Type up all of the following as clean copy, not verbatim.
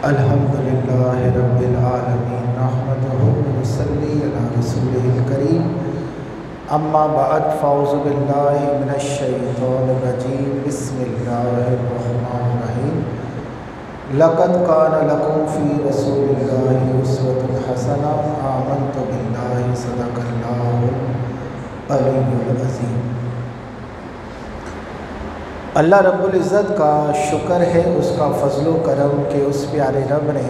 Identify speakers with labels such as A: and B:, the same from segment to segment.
A: अल्हम्दुलिल्लाहि रब्बिल आलमीन नहमदुहु व नसल्ली अला रसूलिहिल करीम अम्मा बअद फ़ौज़ु बिल्लाहि मिनश शैतानिर रजीम बिस्मिल्लाहिर रहमानिर रहीम लक़द कान लकुम फ़ी रसूलिल्लाहि उस्वतुन हसना आमनतु बिल्लाहि सदक़ल्लाहुल अलीयुल अज़ीम। अल्लाह रब्बुल इज़्ज़त का शुक्र है, उसका फ़ज़्ल व करम के उस प्यारे रब ने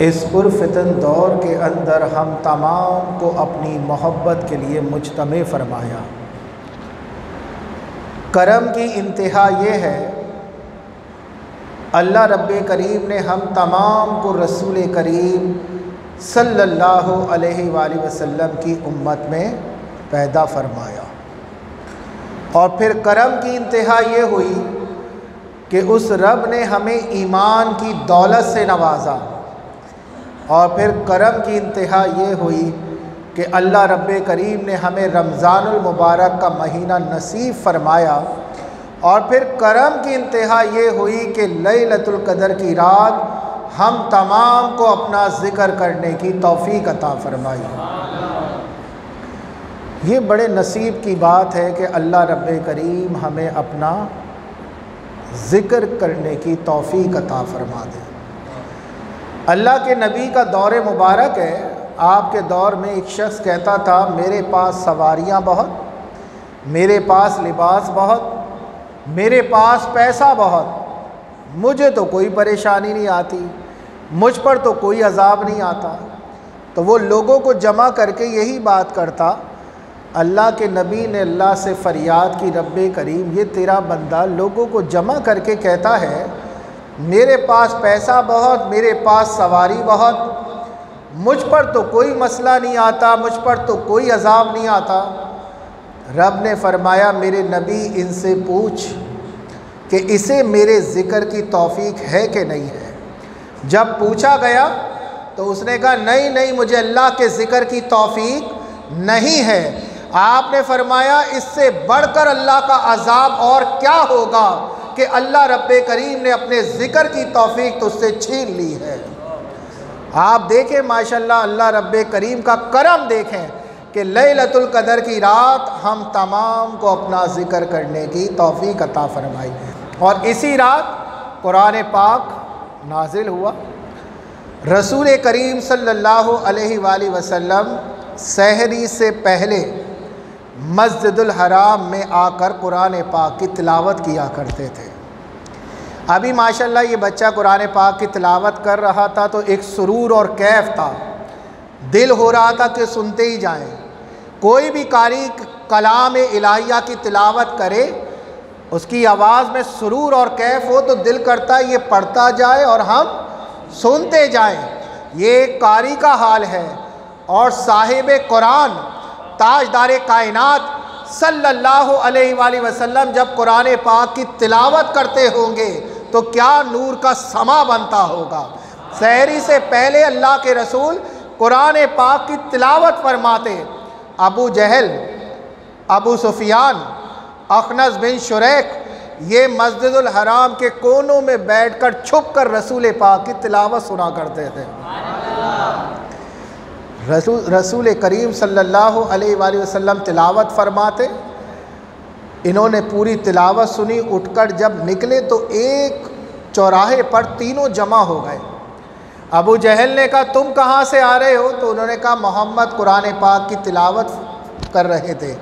A: इस पुरफ़ितन दौर के अंदर हम तमाम को अपनी मोहब्बत के लिए मुज्तमे फ़रमाया। करम की इंतहा ये है, अल्लाह रब्बे करीम ने हम तमाम को रसूल करीम सल्लल्लाहु अलैहि वसल्लम की उम्मत में पैदा फ़रमाया। और फिर करम की इंतहा ये हुई कि उस रब ने हमें ईमान की दौलत से नवाजा। और फिर करम की इंतहा ये हुई कि अल्लाह रब्बे करीम ने हमें रमज़ानुल मुबारक का महीना नसीब फरमाया। और फिर करम की इंतहा ये हुई कि लैलतुल क़द्र की रात हम तमाम को अपना ज़िक्र करने की तौफ़ीक़ अता फ़रमाई। ये बड़े नसीब की बात है कि अल्लाह रब्बे करीम हमें अपना ज़िक्र करने की तौफ़ीक़ अता फ़रमा दे। अल्लाह के नबी का दौर मुबारक है। आपके दौर में एक शख्स कहता था, मेरे पास सवारियाँ बहुत, मेरे पास लिबास बहुत, मेरे पास पैसा बहुत, मुझे तो कोई परेशानी नहीं आती, मुझ पर तो कोई अज़ाब नहीं आता। तो वो लोगों को जमा करके यही बात करता। अल्लाह के नबी ने अल्लाह से फ़रियाद की, रब्बे करीम ये तेरा बंदा लोगों को जमा करके कहता है मेरे पास पैसा बहुत, मेरे पास सवारी बहुत, मुझ पर तो कोई मसला नहीं आता, मुझ पर तो कोई अज़ाब नहीं आता। रब ने फ़रमाया, मेरे नबी इनसे पूछ कि इसे मेरे ज़िक्र की तौफ़ीक़ है कि नहीं है। जब पूछा गया तो उसने कहा नहीं नहीं, मुझे अल्लाह के ज़िक्र की तौफ़ीक़ नहीं है। आपने फरमाया, इससे बढ़कर अल्लाह का अज़ाब और क्या होगा कि अल्लाह रब्बे करीम ने अपने ज़िक्र की तौफ़ीक़ तुझसे छीन ली है। आप देखें माशाअल्लाह, अल्लाह रब्बे करीम का करम देखें कि लैलतुल क़द्र की रात हम तमाम को अपना ज़िक्र करने की तौफ़ीक़ अता फ़रमाई। और इसी रात कुरान पाक नाज़िल हुआ। रसूल करीम सल्लल्लाहु अलैहि वसल्लम सहरी से पहले मस्जिदुल हराम में आकर कुरान पाक की तिलावत किया करते थे। अभी माशाअल्लाह ये बच्चा कुरान पाक की तिलावत कर रहा था तो एक सुरूर और कैफ था, दिल हो रहा था कि सुनते ही जाएं। कोई भी कारी कलाम इलाहिया की तिलावत करे, उसकी आवाज़ में सुरूर और कैफ हो तो दिल करता है ये पढ़ता जाए और हम सुनते जाएं। ये कारी का हाल है। और साहिब कुरान ताजदार कायनात सल्लल्लाहु अलैहि वसल्लम जब कुरान पाक की तिलावत करते होंगे तो क्या नूर का समा बनता होगा। सहरी से पहले अल्लाह के रसूल कुरान पाक की तिलावत फरमाते। अबू जहल, अबू सुफियान, अखनस बिन शुरैक ये मस्जिदुल हराम के कोनों में बैठकर छुप कर रसूल पाक की तिलावत सुना करते थे। रसूल करीम सल्लल्लाहु अलैहि वसल्लम तिलावत फरमाते। इन्होंने पूरी तिलावत सुनी। उठकर जब निकले तो एक चौराहे पर तीनों जमा हो गए। अबू जहल ने कहा तुम कहाँ से आ रहे हो? तो उन्होंने कहा मोहम्मद कुरान पाक की तिलावत कर रहे थे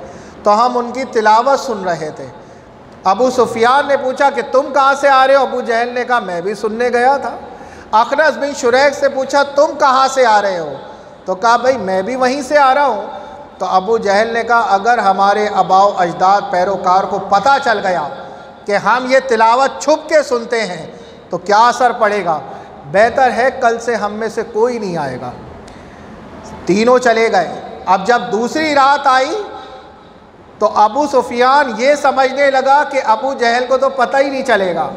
A: तो हम उनकी तिलावत सुन रहे थे। अबू सुफियान ने पूछा कि तुम कहाँ से आ रहे हो? अबू जहल ने कहा मैं भी सुनने गया था। अखनस बिन शुरैक से पूछा तुम कहाँ से आ रहे हो? तो कहा भाई मैं भी वहीं से आ रहा हूँ। तो अबू जहल ने कहा अगर हमारे अबाओ अजदाद पैरोकार को पता चल गया कि हम ये तिलावत छुप के सुनते हैं तो क्या असर पड़ेगा। बेहतर है कल से हम में से कोई नहीं आएगा। तीनों चले गए। अब जब दूसरी रात आई तो अबू सुफियान ये समझने लगा कि अबू जहल को तो पता ही नहीं चलेगा,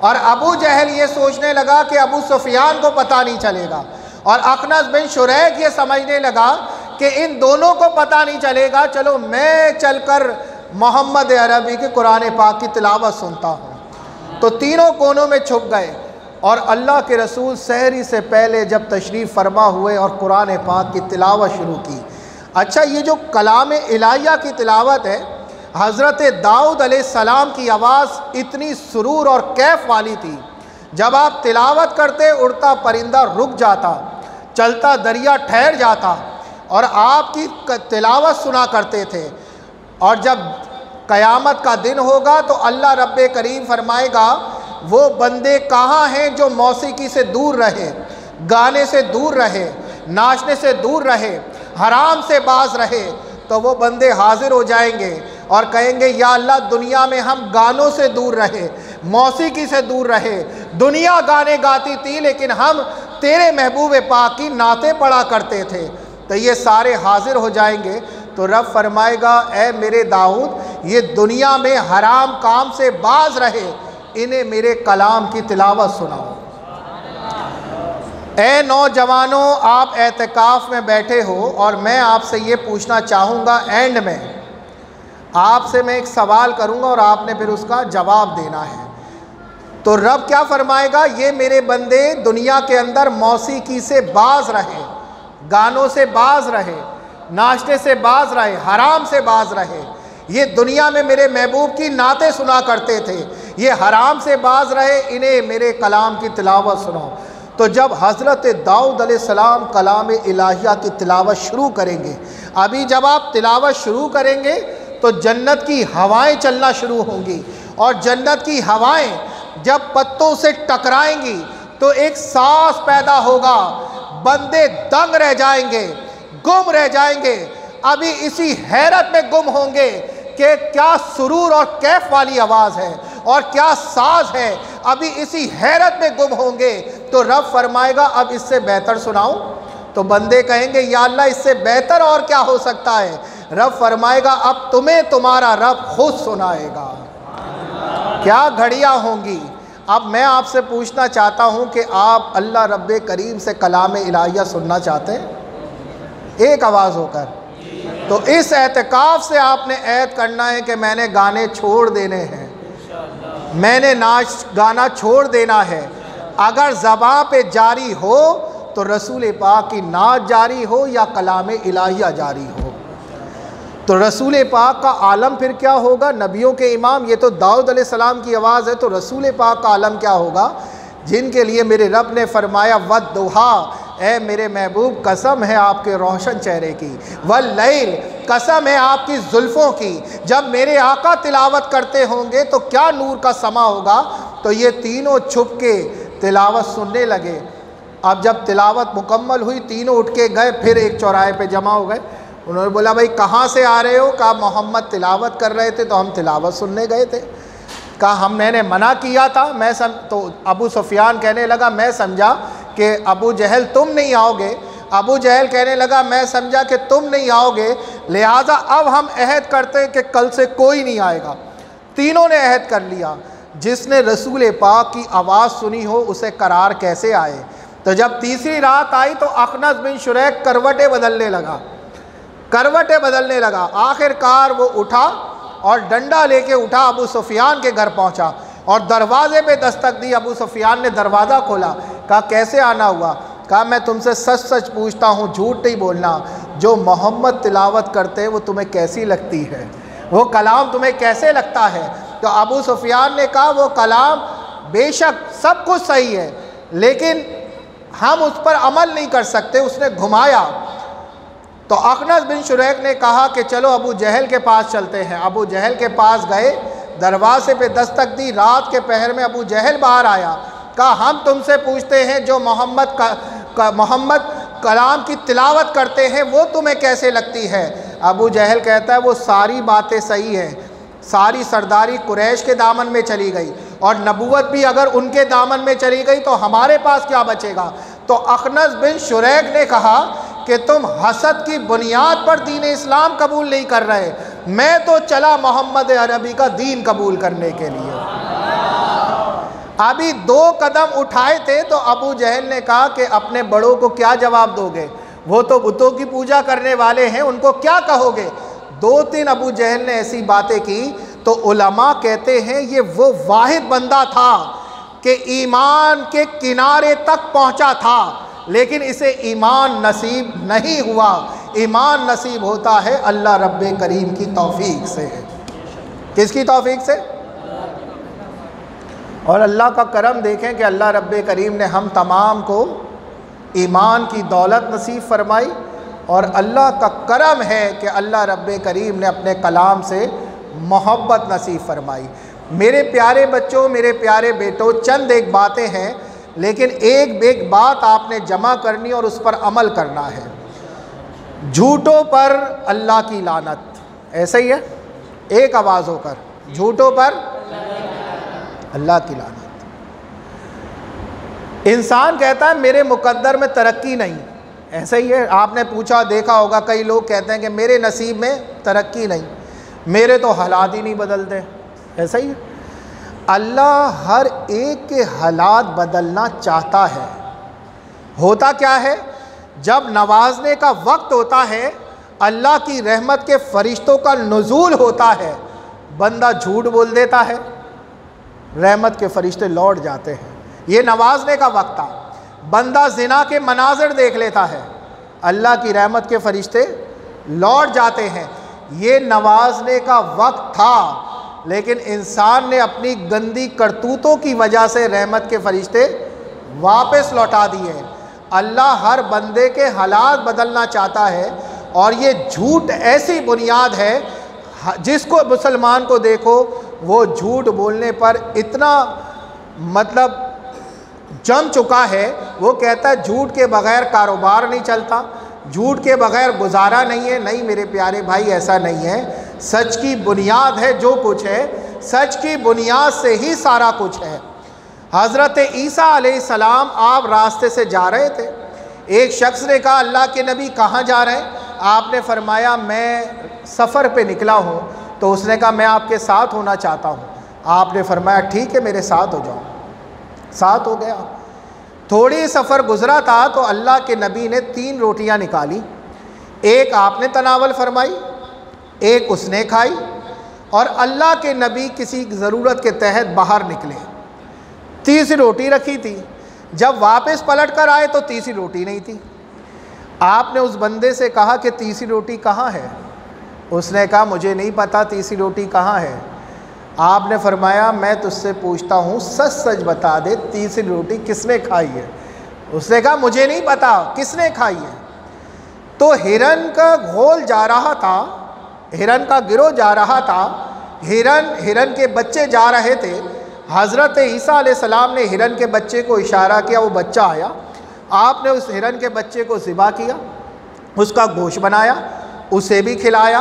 A: और अबू जहल ये सोचने लगा कि अबू सुफियान को पता नहीं चलेगा, और अखनस बिन शुरैक ये समझने लगा कि इन दोनों को पता नहीं चलेगा, चलो मैं चलकर मोहम्मद अरबी के कुरान पाक की तिलावत सुनता हूँ। तो तीनों कोनों में छुप गए और अल्लाह के रसूल सहरी से पहले जब तशरीफ़ फरमा हुए और कुरान पाक की तिलावत शुरू की। अच्छा, ये जो कलाम इलाहिया की तिलावत है, हज़रत दाऊद अलैहिस्सलाम की आवाज़ इतनी सुरूर और कैफ वाली थी, जब आप तिलावत करते उड़ता परिंदा रुक जाता, चलता दरिया ठहर जाता और आपकी तिलावत सुना करते थे। और जब क़यामत का दिन होगा तो अल्लाह रब्बे करीम फरमाएगा, वो बंदे कहाँ हैं जो मौसीकी से दूर रहे, गाने से दूर रहे, नाचने से दूर रहे, हराम से बाज रहे। तो वो बंदे हाजिर हो जाएंगे और कहेंगे, या अल्लाह दुनिया में हम गानों से दूर रहे, मौसीकी से दूर रहे, दुनिया गाने गाती थी लेकिन हम तेरे महबूब पाक की नातें पढ़ा करते थे। तो ये सारे हाजिर हो जाएंगे। तो रब फरमाएगा, ए मेरे दाऊद, ये दुनिया में हराम काम से बाज रहे, इन्हें मेरे कलाम की तिलावत सुनाओ। ए नौजवानों, आप एतकाफ़ में बैठे हो और मैं आपसे ये पूछना चाहूँगा, एंड में आपसे मैं एक सवाल करूँगा और आपने फिर उसका जवाब देना है। तो रब क्या फरमाएगा, ये मेरे बंदे दुनिया के अंदर मौसीकी से बाज रहे, गानों से बाज रहे, नाचने से बाज रहे, हराम से बाज रहे। ये दुनिया में मेरे महबूब की नातें सुना करते थे, ये हराम से बाज रहे, इन्हें मेरे कलाम की तिलावत सुनाओ। तो जब हज़रत दाऊद अलैहिस्सलाम कलाम इलाहिया की तिलावत शुरू करेंगे, अभी जब आप तिलावत शुरू करेंगे तो जन्नत की हवाएं चलना शुरू होंगी और जन्नत की हवाएं जब पत्तों से टकराएंगी तो एक सांस पैदा होगा, बंदे दंग रह जाएंगे, गुम रह जाएंगे। अभी इसी हैरत में गुम होंगे कि क्या सुरूर और कैफ वाली आवाज़ है और क्या साज है, अभी इसी हैरत में गुम होंगे। तो रब फरमाएगा, अब इससे बेहतर सुनाऊं? तो बंदे कहेंगे, या अल्लाह इससे बेहतर और क्या हो सकता है? रब फरमाएगा, अब तुम्हें तुम्हारा रब खुद सुनाएगा। क्या घड़ियां होंगी। अब मैं आपसे पूछना चाहता हूं कि आप अल्लाह रब्बे करीम से कलाम इलाहिया सुनना चाहते हैं एक आवाज़ होकर? तो इस एतकाफ़ से आपने ऐद करना है कि मैंने गाने छोड़ देने हैं, मैंने नाच गाना छोड़ देना है। अगर ज़बां पे जारी हो तो रसूल पाक की नाच जारी हो या कलाम इलाहिया जारी हो। तो रसूल पाक का आलम फिर क्या होगा? नबियों के इमाम, ये तो दाऊद अलैहिस्सलाम की आवाज़ है, तो रसूल पाक का आलम क्या होगा? जिनके लिए मेरे रब ने फरमाया, वद्दुहा, ए मेरे महबूब कसम है आपके रोशन चेहरे की, वल्लैल कसम है आपकी जुल्फ़ों की। जब मेरे आका तिलावत करते होंगे तो क्या नूर का समा होगा। तो ये तीनों छुप के तिलावत सुनने लगे। अब जब तिलावत मुकम्मल हुई, तीनों उठ के गए, फिर एक चौराहे पे जमा हो गए। उन्होंने बोला, भाई कहाँ से आ रहे हो? कहा मोहम्मद तिलावत कर रहे थे तो हम तिलावत सुनने गए थे। कहा मैंने मना किया था। तो अबू सुफियान कहने लगा, मैं समझा कि अबू जहल तुम नहीं आओगे। अबू जहल कहने लगा, मैं समझा कि तुम नहीं आओगे, लिहाजा अब हम अहद करते हैं कि कल से कोई नहीं आएगा। तीनों ने अहद कर लिया। जिसने रसूल पाक की आवाज़ सुनी हो उसे करार कैसे आए। तो जब तीसरी रात आई तो अखनस बिन शुरैक करवटें बदलने लगा। आखिरकार वो उठा और डंडा लेके उठा, अबू सुफियान के घर पहुंचा और दरवाजे पे दस्तक दी। अबू सुफियान ने दरवाज़ा खोला। कहा कैसे आना हुआ? कहा मैं तुमसे सच सच पूछता हूँ, झूठ नहीं बोलना। जो मोहम्मद तिलावत करते हैं वो तुम्हें कैसी लगती है? वो कलाम तुम्हें कैसे लगता है? तो अबू सुफियान ने कहा, वो कलाम बेशक सब कुछ सही है लेकिन हम उस पर अमल नहीं कर सकते। उसने घुमाया। तो अखनस बिन शुरैक ने कहा कि चलो अबू जहल के पास चलते हैं। अबू जहल के पास गए, दरवाजे पे दस्तक दी। रात के पहर में अबू जहल बाहर आया। कहा हम तुमसे पूछते हैं, जो मोहम्मद कलाम की तिलावत करते हैं वो तुम्हें कैसे लगती है? अबू जहल कहता है, वो सारी बातें सही हैं, सारी सरदारी कुरैश के दामन में चली गई और नबूवत भी अगर उनके दामन में चली गई तो हमारे पास क्या बचेगा। तो अखनस बिन शुरैक ने कहा कि तुम हसद की बुनियाद पर दीन इस्लाम कबूल नहीं कर रहे, मैं तो चला मोहम्मद अरबी का दीन कबूल करने के लिए। अभी 2 कदम उठाए थे तो अबू जहल ने कहा कि अपने बड़ों को क्या जवाब दोगे? वो तो बुतों की पूजा करने वाले हैं, उनको क्या कहोगे? 2-3 अबू जहल ने ऐसी बातें की तो उलमा कहते हैं ये वो वाहिद बंदा था कि ईमान के किनारे तक पहुंचा था, लेकिन इसे ईमान नसीब नहीं हुआ। ईमान नसीब होता है अल्लाह रब्बे करीम की तौफीक से। किसकी तौफीक से? और अल्लाह का करम देखें कि अल्लाह रब्बे करीम ने हम तमाम को ईमान की दौलत नसीब फरमाई, और अल्लाह का करम है कि अल्लाह रब्बे करीम ने अपने कलाम से मोहब्बत नसीब फरमाई। मेरे प्यारे बच्चों, मेरे प्यारे बेटों, चंद एक बातें हैं, लेकिन एक बात आपने जमा करनी और उस पर अमल करना है। झूठों पर अल्लाह की लानत, ऐसा ही है, एक आवाज़ होकर, झूठों पर अल्लाह की लानत। इंसान कहता है मेरे मुकद्दर में तरक्की नहीं, ऐसा ही है। आपने पूछा, देखा होगा, कई लोग कहते हैं कि मेरे नसीब में तरक्की नहीं, मेरे तो हालात ही नहीं बदलते, ऐसा ही है। अल्लाह हर एक के हालात बदलना चाहता है। होता क्या है, जब नवाजने का वक्त होता है, अल्लाह की रहमत के फरिश्तों का नुज़ूल होता है, बंदा झूठ बोल देता है, रहमत के फरिश्ते लौट जाते हैं। ये नवाजने का वक्त था। बंदा ज़िना के मनाज़र देख लेता है, अल्लाह की रहमत के फरिश्ते लौट जाते हैं। ये नवाजने का वक्त था, लेकिन इंसान ने अपनी गंदी करतूतों की वजह से रहमत के फरिश्ते वापस लौटा दिए। अल्लाह हर बंदे के हालात बदलना चाहता है, और ये झूठ ऐसी बुनियाद है, जिसको मुसलमान को देखो वो झूठ बोलने पर इतना मतलब जम चुका है, वो कहता है झूठ के बग़ैर कारोबार नहीं चलता, झूठ के बग़ैर गुजारा नहीं है। नहीं मेरे प्यारे भाई, ऐसा नहीं है। सच की बुनियाद है जो कुछ है, सच की बुनियाद से ही सारा कुछ है। हज़रत ईसा अलैहिस्सलाम आप रास्ते से जा रहे थे, एक शख्स ने कहा अल्लाह के नबी कहाँ जा रहे हैं? आपने फरमाया मैं सफ़र पे निकला हूँ। तो उसने कहा मैं आपके साथ होना चाहता हूँ। आपने फरमाया ठीक है, मेरे साथ हो जाओ। साथ हो गया। थोड़ी सफ़र गुज़रा था तो अल्लाह के नबी ने 3 रोटियाँ निकाली, एक आपने तनावल फरमाई, एक उसने खाई, और अल्लाह के नबी किसी ज़रूरत के तहत बाहर निकले, तीसरी रोटी रखी थी। जब वापस पलट कर आए तो तीसरी रोटी नहीं थी। आपने उस बंदे से कहा कि तीसरी रोटी कहाँ है? उसने कहा मुझे नहीं पता तीसरी रोटी कहाँ है। आपने फरमाया मैं तुझसे पूछता हूँ, सच सच बता दे तीसरी रोटी किसने खाई है? उसने कहा मुझे नहीं पता किसने खाई है। तो हिरन का घोल जा रहा था, हिरन का गिरोह जा रहा था, हिरन के बच्चे जा रहे थे। हज़रत ईसा अलैहिस्सलाम ने हिरन के बच्चे को इशारा किया, वो बच्चा आया। आपने उस हिरन के बच्चे को ज़िबा किया, उसका गोश्त बनाया, उसे भी खिलाया,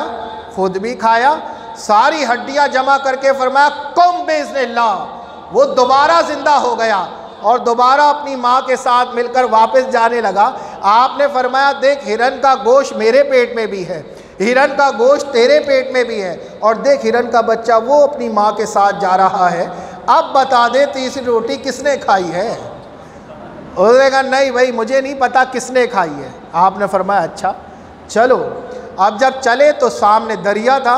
A: खुद भी खाया, सारी हड्डियां जमा करके फरमाया कुम बिइज़्निल्लाह, वो दोबारा ज़िंदा हो गया और दोबारा अपनी माँ के साथ मिलकर वापस जाने लगा। आपने फरमाया देख हिरन का गोश्त मेरे पेट में भी है, हिरन का गोश्त तेरे पेट में भी है, और देख हिरन का बच्चा वो अपनी माँ के साथ जा रहा है। अब बता दे तीसरी रोटी किसने खाई है? उसने कहा नहीं भाई मुझे नहीं पता किसने खाई है। आपने फरमाया अच्छा चलो। अब जब चले तो सामने दरिया था।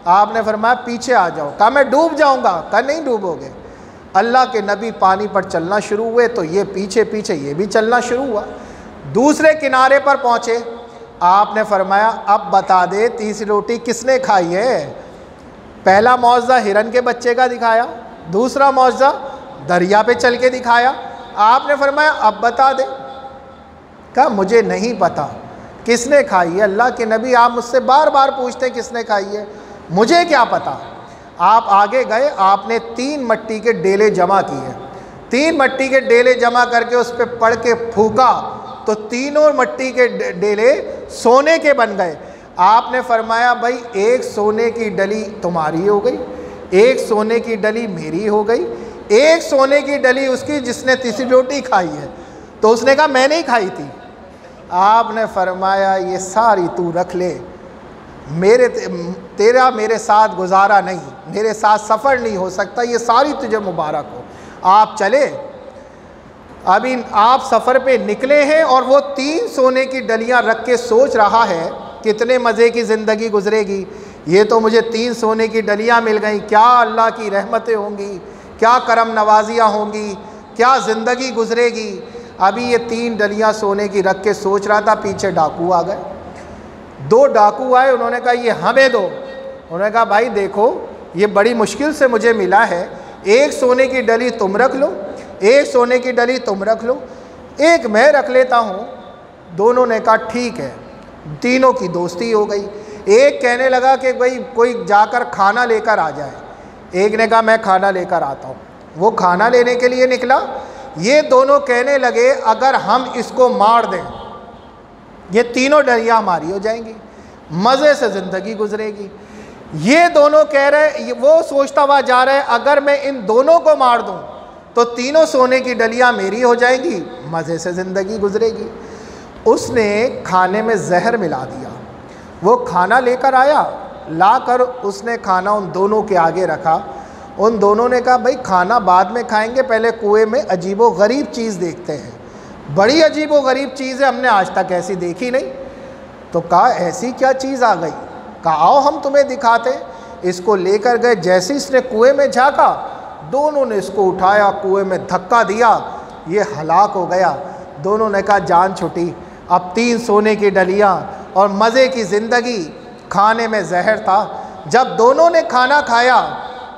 A: आपने फरमाया पीछे आ जाओ। कहा मैं डूब जाऊंगा। कहा नहीं डूबोगे। अल्लाह के नबी पानी पर चलना शुरू हुए तो ये पीछे पीछे ये भी चलना शुरू हुआ। दूसरे किनारे पर पहुँचे। आपने फरमाया अब बता दे तीसरी रोटी किसने खाई है? पहला मौजज़ा हिरन के बच्चे का दिखाया, दूसरा मौजज़ा दरिया पे चल के दिखाया। आपने फरमाया अब बता दे। कहा मुझे नहीं पता किसने खाई है। अल्लाह के नबी आप मुझसे बार बार पूछते किसने खाई है, मुझे क्या पता। आप आगे गए, आपने 3 मट्टी के डेले जमा किए। 3 मट्टी के डेले जमा करके उस पर पड़ के फूका तो तीनों मट्टी के डेले सोने के बन गए। आपने फरमाया भाई एक सोने की डली तुम्हारी हो गई, एक सोने की डली मेरी हो गई, एक सोने की डली उसकी जिसने तीसरी रोटी खाई है। तो उसने कहा मैंने ही खाई थी। आपने फरमाया ये सारी तू रख ले, तेरा मेरे साथ गुजारा नहीं, मेरे साथ सफ़र नहीं हो सकता, ये सारी तुझे मुबारक हो। आप चले। अभी आप सफ़र पे निकले हैं और वो 3 सोने की डलियां रख के सोच रहा है कितने मज़े की ज़िंदगी गुजरेगी, ये तो मुझे 3 सोने की डलियाँ मिल गई, क्या अल्लाह की रहमतें होंगी, क्या करम नवाजियाँ होंगी, क्या ज़िंदगी गुजरेगी। अभी ये 3 डलियाँ सोने की रख के सोच रहा था, पीछे डाकू आ गए। 2 डाकू आए, उन्होंने कहा ये हमें दो। उन्होंने कहा भाई देखो ये बड़ी मुश्किल से मुझे मिला है, एक सोने की डली तुम रख लो, एक सोने की डली तुम रख लो, एक मैं रख लेता हूँ। दोनों ने कहा ठीक है। तीनों की दोस्ती हो गई। एक कहने लगा कि भाई कोई जाकर खाना लेकर आ जाए। एक ने कहा मैं खाना लेकर आता हूँ। वो खाना लेने के लिए निकला। ये दोनों कहने लगे अगर हम इसको मार दें, ये तीनों डलियाँ हमारी हो जाएंगी, मज़े से ज़िंदगी गुजरेगी। ये दोनों कह रहे, वो सोचता हुआ जा रहा है अगर मैं इन दोनों को मार दूं तो तीनों सोने की डलियां मेरी हो जाएंगी, मज़े से ज़िंदगी गुजरेगी। उसने खाने में जहर मिला दिया। वो खाना लेकर आया, लाकर उसने खाना उन दोनों के आगे रखा। उन दोनों ने कहा भाई खाना बाद में खाएंगे, पहले कुएं में अजीबो गरीब चीज़ देखते हैं। बड़ी अजीबो गरीब चीज़ है, हमने आज तक ऐसी देखी नहीं। तो कहा ऐसी क्या चीज़ आ गई? कहा आओ हम तुम्हें दिखाते। इसको लेकर गए। जैसे इसने कुएं में झांका, दोनों ने इसको उठाया, कुएं में धक्का दिया, ये हलाक हो गया। दोनों ने कहा जान छुटी, अब 3 सोने की डलियाँ और मज़े की ज़िंदगी, खाने में जहर था। जब दोनों ने खाना खाया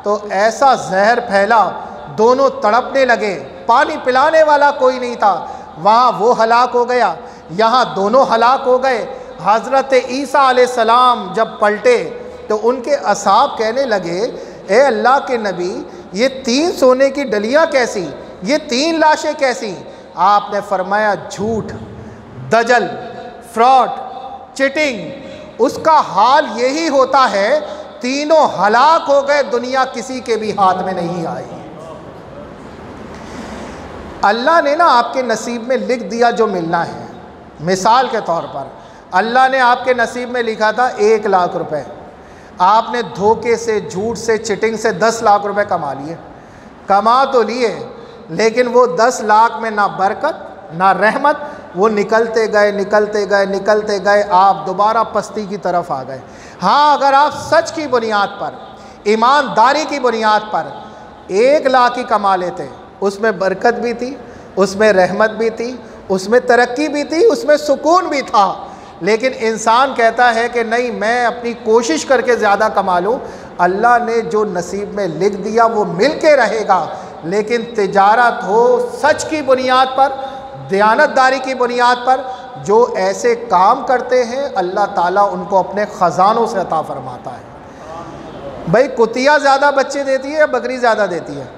A: तो ऐसा जहर फैला, दोनों तड़पने लगे। पानी पिलाने वाला कोई नहीं था। वहाँ वो हलाक हो गया, यहाँ दोनों हलाक हो गए। हज़रत ईसा अलैहिस्सलाम जब पलटे तो उनके असहाब कहने लगे ए अल्लाह के नबी, ये 3 सोने की डलियाँ कैसी, ये 3 लाशें कैसी? आपने फरमाया झूठ, दजल, फ्रॉड, चिटिंग, उसका हाल यही होता है। तीनों हलाक हो गए, दुनिया किसी के भी हाथ में नहीं आई। अल्लाह ने ना आपके नसीब में लिख दिया जो मिलना है। मिसाल के तौर पर अल्लाह ने आपके नसीब में लिखा था 1 लाख रुपए, आपने धोखे से, झूठ से, चिटिंग से 10 लाख रुपए कमा लिए। कमा तो लिए, लेकिन वो 10 लाख में ना बरकत ना रहमत, वो निकलते गए निकलते गए निकलते गए, आप दोबारा पस्ती की तरफ आ गए। हाँ, अगर आप सच की बुनियाद पर, ईमानदारी की बुनियाद पर 1 लाख ही कमा लेते, उसमें बरकत भी थी, उसमें रहमत भी थी, उसमें तरक्की भी थी, उसमें सुकून भी था। लेकिन इंसान कहता है कि नहीं, मैं अपनी कोशिश करके ज़्यादा कमा लूँ। अल्लाह ने जो नसीब में लिख दिया वो मिल के रहेगा। लेकिन तिजारत हो सच की बुनियाद पर, दयानतदारी की बुनियाद पर, जो ऐसे काम करते हैं अल्लाह ताला उनको अपने ख़जानों से अता फरमाता है। भाई कुतिया ज़्यादा बच्चे देती है या बकरी ज़्यादा देती है?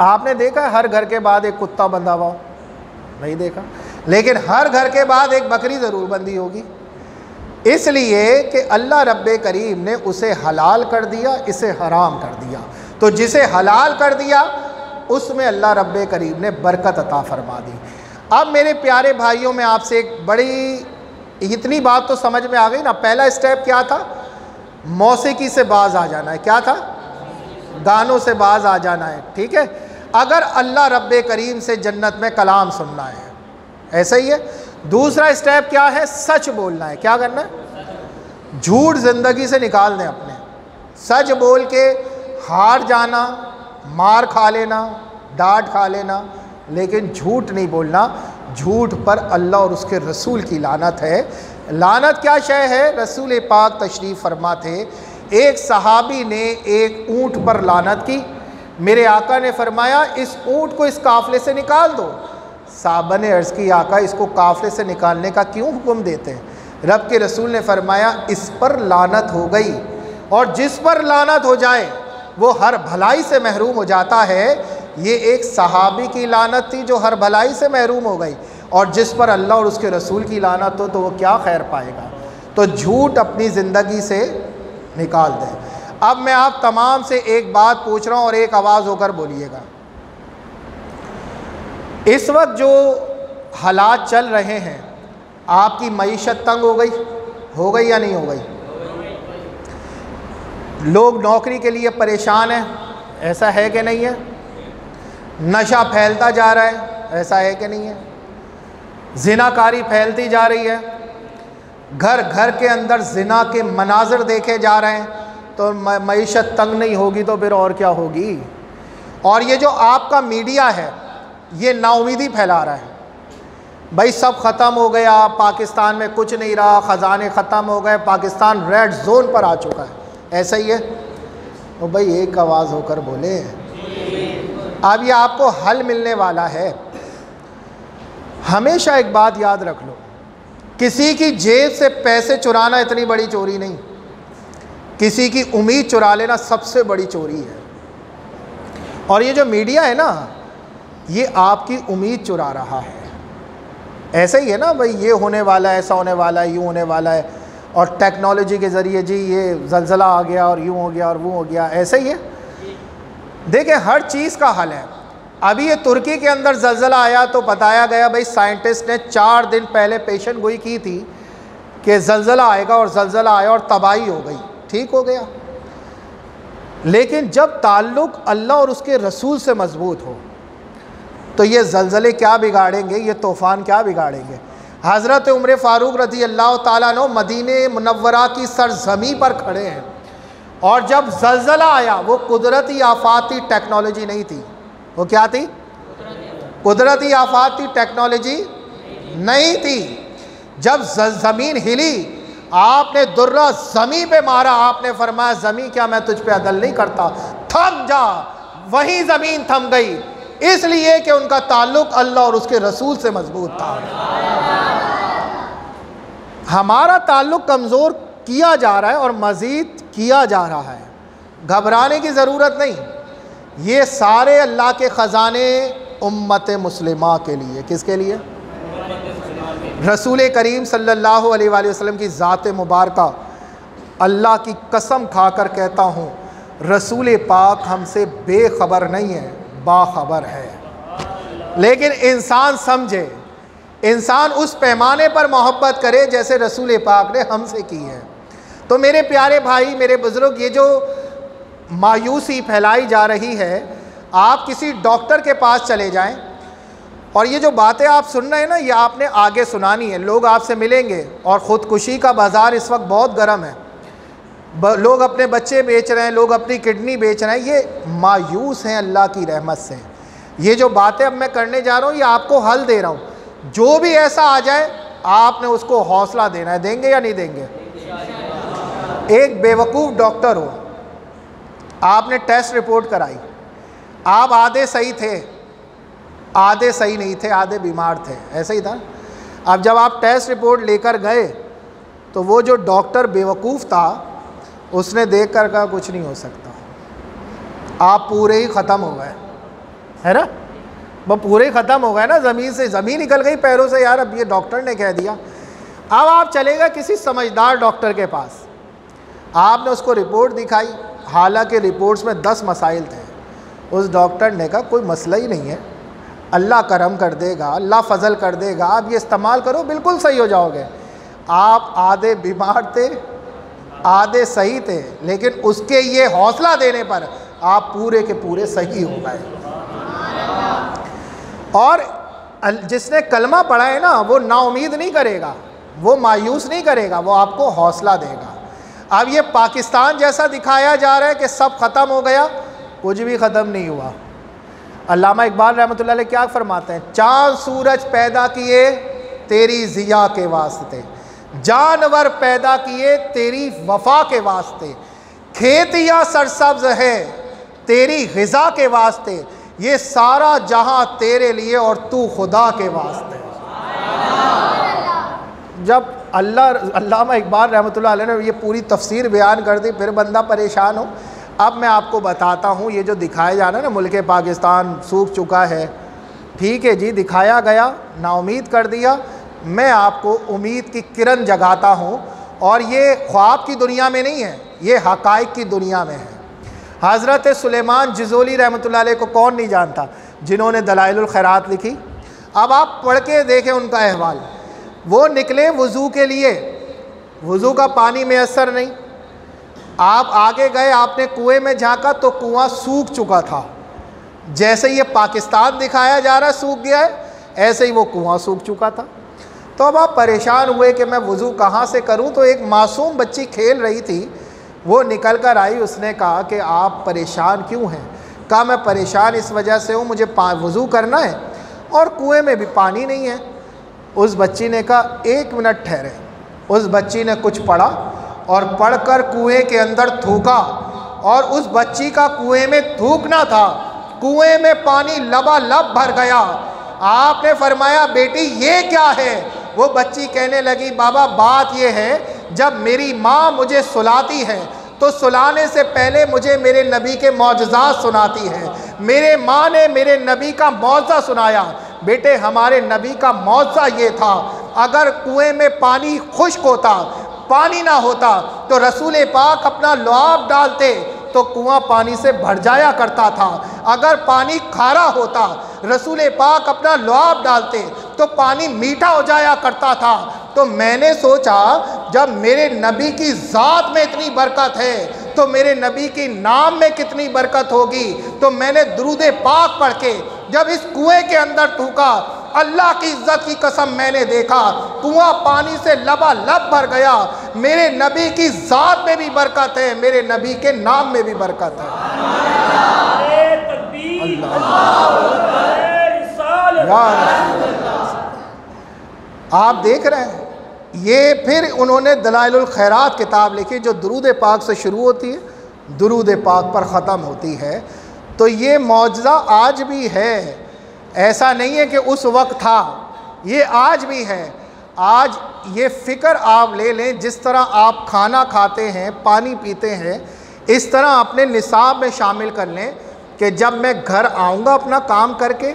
A: आपने देखा है हर घर के बाद एक कुत्ता बंधा हुआ? नहीं देखा। लेकिन हर घर के बाद एक बकरी ज़रूर बंधी होगी, इसलिए कि अल्लाह रब्बे करीम ने उसे हलाल कर दिया, इसे हराम कर दिया। तो जिसे हलाल कर दिया उसमें अल्लाह रब्बे करीम ने बरकत अता फरमा दी। अब मेरे प्यारे भाइयों, में आपसे एक बड़ी, इतनी बात तो समझ में आ गई ना। पहला स्टेप क्या था? मौसीकी से बाज आ जाना है। क्या था? गानों से बाज आ जाना है। ठीक है, अगर अल्लाह रब्बे करीम से जन्नत में कलाम सुनना है, ऐसा ही है। दूसरा स्टेप क्या है? सच बोलना है। क्या करना है? झूठ ज़िंदगी से निकाल दें अपने। सच बोल के हार जाना, मार खा लेना, डांट खा लेना, लेकिन झूठ नहीं बोलना। झूठ पर अल्लाह और उसके रसूल की लानत है। लानत क्या शय है? रसूल पाक तशरीफ़ फरमा थे, एक सहाबी ने एक ऊँट पर लानत की। मेरे आका ने फरमाया इस ऊँट को इस काफ़िले से निकाल दो। साहबा ने अर्ज़ की आका इसको काफ़िले से निकालने का क्यों हुक्म देते हैं? रब के रसूल ने फरमाया इस पर लानत हो गई, और जिस पर लानत हो जाए वो हर भलाई से महरूम हो जाता है। ये एक सहाबी की लानत थी जो हर भलाई से महरूम हो गई, और जिस पर अल्लाह और उसके रसूल की लानत हो तो वो क्या खैर पाएगा? तो झूठ अपनी ज़िंदगी से निकाल दें। अब मैं आप तमाम से एक बात पूछ रहा हूँ और एक आवाज़ होकर बोलिएगा। इस वक्त जो हालात चल रहे हैं, आपकी मईशत तंग हो गई या नहीं हो गई? लोग नौकरी के लिए परेशान हैं, ऐसा है कि नहीं है? नशा फैलता जा रहा है, ऐसा है कि नहीं है? ज़िनाकारी फैलती जा रही है, घर घर के अंदर जिना के मनाजिर देखे जा रहे हैं, तो मईशत तंग नहीं होगी तो फिर और क्या होगी। और ये जो आपका मीडिया है ये नाउमीदी फैला रहा है, भाई सब ख़त्म हो गया, पाकिस्तान में कुछ नहीं रहा, ख़जाने ख़त्म हो गए, पाकिस्तान रेड जोन पर आ चुका है, ऐसा ही है। तो भाई एक आवाज़ होकर बोले। अब ये आपको हल मिलने वाला है। हमेशा एक बात याद रख लो, किसी की जेब से पैसे चुराना इतनी बड़ी चोरी नहीं, किसी की उम्मीद चुरा लेना सबसे बड़ी चोरी है। और ये जो मीडिया है ना, ये आपकी उम्मीद चुरा रहा है। ऐसा ही है ना भाई, ये होने वाला है, ऐसा होने वाला है, यूँ होने वाला है, और टेक्नोलॉजी के ज़रिए जी ये ज़लज़ला आ गया और यूँ हो गया और वो हो गया, ऐसा ही है। देखिए हर चीज़ का हल है। अभी ये तुर्की के अंदर ज़लज़ला आया तो बताया गया भाई, साइंटिस्ट ने 4 दिन पहले पेशन गोई की थी कि ज़लज़ला आएगा, और ज़लज़ला आया और तबाही हो गई, ठीक हो गया। लेकिन जब ताल्लुक़ अल्लाह और उसके रसूल से मजबूत हो तो ये ज़लज़ले क्या बिगाड़ेंगे, ये तूफ़ान क्या बिगाड़ेंगे। हज़रत उमर फ़ारूक रज़ी अल्लाह ताला अन्हु मदीने मुनव्वरा की सरज़मी पर खड़े हैं, और जब ज़लज़ला आया वो कुदरती आफ़ाती टेक्नोलॉजी नहीं थी, वो क्या थी? कुदरती आफ़ाती टेक्नोलॉजी नहीं थी। जब ज़मीन हिली, आपने दुर्रा ज़मीन पे मारा, आपने फरमाया ज़मीन क्या मैं तुझ पे अदल नहीं करता, थम जा। वहीं ज़मीन थम गई, इसलिए कि उनका ताल्लुक़ अल्लाह और उसके रसूल से मजबूत था। हमारा ताल्लुक़ कमज़ोर किया जा रहा है और मज़ीद किया जा रहा है, घबराने की ज़रूरत नहीं। ये सारे अल्लाह के ख़जाने उम्मत मुस्लिमा के लिए, किसके लिए? रसूल करीम सल्लल्लाहु अलैहि वसल्लम की ज़ात मुबारका, अल्लाह की कसम खाकर कहता हूँ, रसूल पाक हमसे बेखबर नहीं है, बाखबर है। लेकिन इंसान समझे, इंसान उस पैमाने पर मोहब्बत करे जैसे रसूल पाक ने हमसे की है। तो मेरे प्यारे भाई, मेरे बुज़ुर्ग, ये जो मायूसी फैलाई जा रही है, आप किसी डॉक्टर के पास चले जाएं और ये जो बातें आप सुन रहे हैं ना, ये आपने आगे सुनानी है। लोग आपसे मिलेंगे और ख़ुदकुशी का बाज़ार इस वक्त बहुत गर्म है, लोग अपने बच्चे बेच रहे हैं, लोग अपनी किडनी बेच रहे हैं। ये मायूस हैं अल्लाह की रहमत से। ये जो बातें अब मैं करने जा रहा हूँ, ये आपको हल दे रहा हूँ। जो भी ऐसा आ जाए आपने उसको हौसला देना है। देंगे या नहीं देंगे? एक बेवकूफ़ डॉक्टर हो, आपने टेस्ट रिपोर्ट कराई, आप आधे सही थे, आधे सही नहीं थे, आधे बीमार थे, ऐसा ही था। अब जब आप टेस्ट रिपोर्ट लेकर गए तो वो जो डॉक्टर बेवकूफ़ था उसने देख कर कहा कुछ नहीं हो सकता, आप पूरे ही ख़त्म हो गए, है ना? वो पूरे ही ख़त्म हो गए ना, ज़मीन से ज़मीन निकल गई पैरों से। यार अब ये डॉक्टर ने कह दिया। अब आप चले गए किसी समझदार डॉक्टर के पास, आपने उसको रिपोर्ट दिखाई, हालांकि रिपोर्ट्स में 10 मसाइल थे। उस डॉक्टर ने कहा कोई मसला ही नहीं है, अल्लाह करम कर देगा, अल्लाह फ़ज़ल कर देगा, आप ये इस्तेमाल करो बिल्कुल सही हो जाओगे। आप आधे बीमार थे, आधे सही थे, लेकिन उसके ये हौसला देने पर आप पूरे के पूरे सही हो गए। और जिसने कलमा पढ़ा है ना, वो नाउमीद नहीं करेगा, वो मायूस नहीं करेगा, वो आपको हौसला देगा। अब ये पाकिस्तान जैसा दिखाया जा रहा है कि सब ख़त्म हो गया, कुछ भी ख़त्म नहीं हुआ। अल्लामा इकबाल रहमतुल्लाह अलैह क्या फरमाते हैं? चाँद सूरज पैदा किए तेरी ज़िया के वास्ते, जानवर पैदा किए तेरी वफ़ा के वास्ते, खेतियाँ सरसब्ज़ है तेरी ग़िज़ा के वास्ते, ये सारा जहां तेरे लिए और तू खुदा के वास्ते। जब अल्लामा इकबाल रहमतुल्लाह अलैह ने ये पूरी तफसीर बयान कर दी, फिर बंदा परेशान हो। अब मैं आपको बताता हूँ, ये जो दिखाया जा रहा है ना, मुल्क पाकिस्तान सूख चुका है, ठीक है जी, दिखाया गया, नाउमीद कर दिया। मैं आपको उम्मीद की किरण जगाता हूँ, और ये ख्वाब की दुनिया में नहीं है, ये हक़ाइक़ की दुनिया में है। हज़रत सुलेमान जज़ोली रहमतुल्लाह अलैह को कौन नहीं जानता, जिन्होंने दलाइलुल खैरात लिखी। अब आप पढ़ के देखें उनका अहवाल। वो निकले वज़ू के लिए, वज़ू का पानी मैसर नहीं, आप आगे गए, आपने कुएं में झांका तो कुआं सूख चुका था। जैसे ये पाकिस्तान दिखाया जा रहा सूख गया है, ऐसे ही वो कुआं सूख चुका था। तो अब आप परेशान हुए कि मैं वज़ू कहाँ से करूँ। तो एक मासूम बच्ची खेल रही थी, वो निकल कर आई, उसने कहा कि आप परेशान क्यों हैं। कहा मैं परेशान इस वजह से हूँ, मुझे वज़ू करना है और कुएं में भी पानी नहीं है। उस बच्ची ने कहा 1 मिनट ठहरे। उस बच्ची ने कुछ पढ़ा और पढ़कर कुएं के अंदर थूका, और उस बच्ची का कुएं में थूकना था, कुएं में पानी लबालब भर गया। आपने फरमाया बेटी ये क्या है। वो बच्ची कहने लगी बाबा बात ये है, जब मेरी माँ मुझे सुलाती है तो सुलाने से पहले मुझे मेरे नबी के मौजज़ात सुनाती है। मेरे माँ ने मेरे नबी का मौज़ा सुनाया। बेटे हमारे नबी का मौज़ा ये था, अगर कुएं में पानी खुश्क होता, पानी ना होता, तो रसूल पाक अपना लुआब डालते तो कुआं पानी से भर जाया करता था। अगर पानी खारा होता, रसूल पाक अपना लुआब डालते तो पानी मीठा हो जाया करता था। तो मैंने सोचा जब मेरे नबी की ज़ात में इतनी बरकत है तो मेरे नबी के नाम में कितनी बरकत होगी। तो मैंने दुरूद पाक पढ़ के जब इस कुएं के अंदर थूका, अल्लाह की इज़्ज़त की कसम मैंने देखा कुआं पानी से लबालब भर गया। मेरे नबी की ज़ात में भी बरकत है, मेरे नबी के नाम में भी बरकत है। आप देख रहे हैं, ये फिर उन्होंने दलाइलुल खैरात किताब लिखी जो दुरूद पाक से शुरू होती है, दुरूद पाक पर ख़त्म होती है। तो ये मौजज़ा आज भी है, ऐसा नहीं है कि उस वक्त था, ये आज भी है। आज ये फ़िक्र आप ले लें, जिस तरह आप खाना खाते हैं, पानी पीते हैं, इस तरह अपने निसाब में शामिल कर लें कि जब मैं घर आऊँगा अपना काम करके,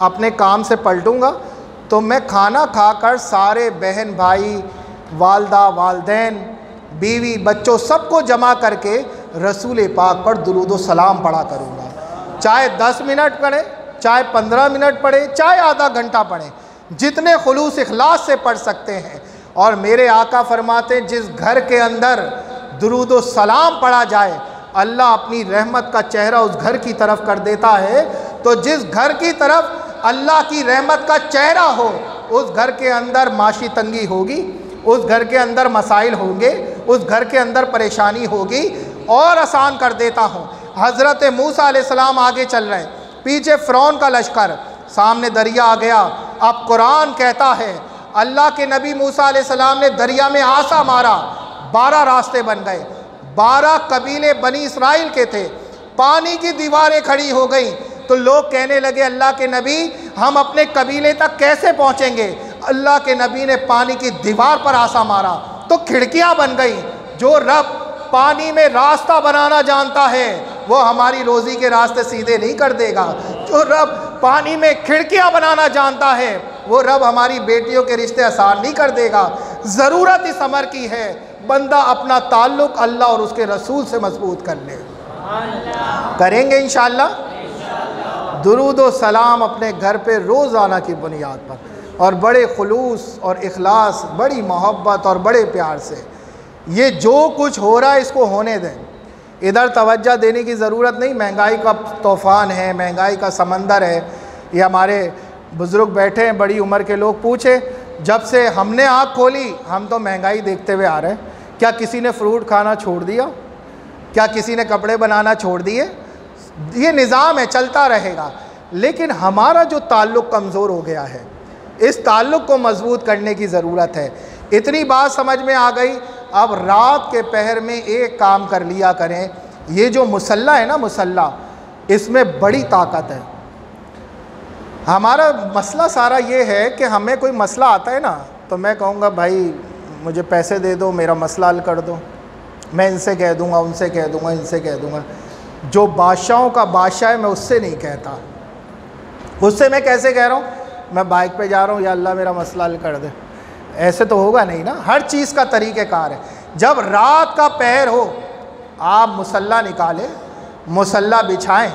A: अपने काम से पलटूँगा, तो मैं खाना खाकर सारे बहन भाई, वालदा वालदैन, बीवी बच्चों सबको जमा करके रसूल पाक पर दुरूद व सलाम पढ़ा करूँगा। चाहे 10 मिनट पढ़े, चाहे 15 मिनट पढ़े, चाहे आधा घंटा पढ़े, जितने खुलूस इखलास से पढ़ सकते हैं। और मेरे आका फरमाते हैं जिस घर के अंदर दुरूद व सलाम पढ़ा जाए, अल्लाह अपनी रहमत का चेहरा उस घर की तरफ कर देता है। तो जिस घर की तरफ अल्लाह की रहमत का चेहरा हो, उस घर के अंदर माशी तंगी होगी, उस घर के अंदर मसाइल होंगे, उस घर के अंदर परेशानी होगी। और आसान कर देता हूँ, हज़रत मूसा अलैहिस्सलाम आगे चल रहे हैं, पीछे फ़िरौन का लश्कर, सामने दरिया आ गया। अब कुरान कहता है अल्लाह के नबी मूसा अलैहिस्सलाम ने दरिया में आसा मारा, 12 रास्ते बन गए। 12 कबीले बनी इसराइल के थे, पानी की दीवारें खड़ी हो गई। तो लोग कहने लगे अल्लाह के नबी हम अपने कबीले तक कैसे पहुँचेंगे। अल्लाह के नबी ने पानी की दीवार पर आसा मारा तो खिड़कियाँ बन गई। जो रब पानी में रास्ता बनाना जानता है वो हमारी रोज़ी के रास्ते सीधे नहीं कर देगा। जो रब पानी में खिड़कियाँ बनाना जानता है वो रब हमारी बेटियों के रिश्ते आसान नहीं कर देगा। ज़रूरत इस अमर की है बंदा अपना ताल्लुक़ अल्लाह और उसके रसूल से मजबूत कर ले। करेंगे इंशाअल्लाह दुरूद व सलाम अपने घर पे रोज़ाना की बुनियाद पर, और बड़े खुलूस और इखलास, बड़ी मोहब्बत और बड़े प्यार से। ये जो कुछ हो रहा है इसको होने दें, इधर तवज्जो देने की ज़रूरत नहीं। महंगाई का तूफ़ान है, महंगाई का समंदर है। ये हमारे बुज़ुर्ग बैठे हैं, बड़ी उम्र के लोग, पूछे जब से हमने आँख खोली हम तो महंगाई देखते हुए आ रहे हैं। क्या किसी ने फ्रूट खाना छोड़ दिया? क्या किसी ने कपड़े बनाना छोड़ दिए? ये निज़ाम है, चलता रहेगा। लेकिन हमारा जो ताल्लुक़ कमज़ोर हो गया है, इस ताल्लुक़ को मज़बूत करने की ज़रूरत है। इतनी बात समझ में आ गई, अब रात के पहर में एक काम कर लिया करें। ये जो मुसल्ला है ना, मुसल्ला, इसमें बड़ी ताकत है। हमारा मसला सारा ये है कि हमें कोई मसला आता है ना, तो मैं कहूँगा भाई मुझे पैसे दे दो, मेरा मसला हल कर दो। मैं इनसे कह दूँगा, उनसे कह दूँगा, इनसे कह दूँगा। जो बादशाहों का बादशाह है मैं उससे नहीं कहता। उससे मैं कैसे कह रहा हूँ? मैं बाइक पे जा रहा हूँ, या अल्लाह मेरा मसला हल कर दे। ऐसे तो होगा नहीं ना, हर चीज़ का तरीक़ेकार है। जब रात का पहर हो आप मुसल्ला निकालें, मुसल्ला बिछाएं,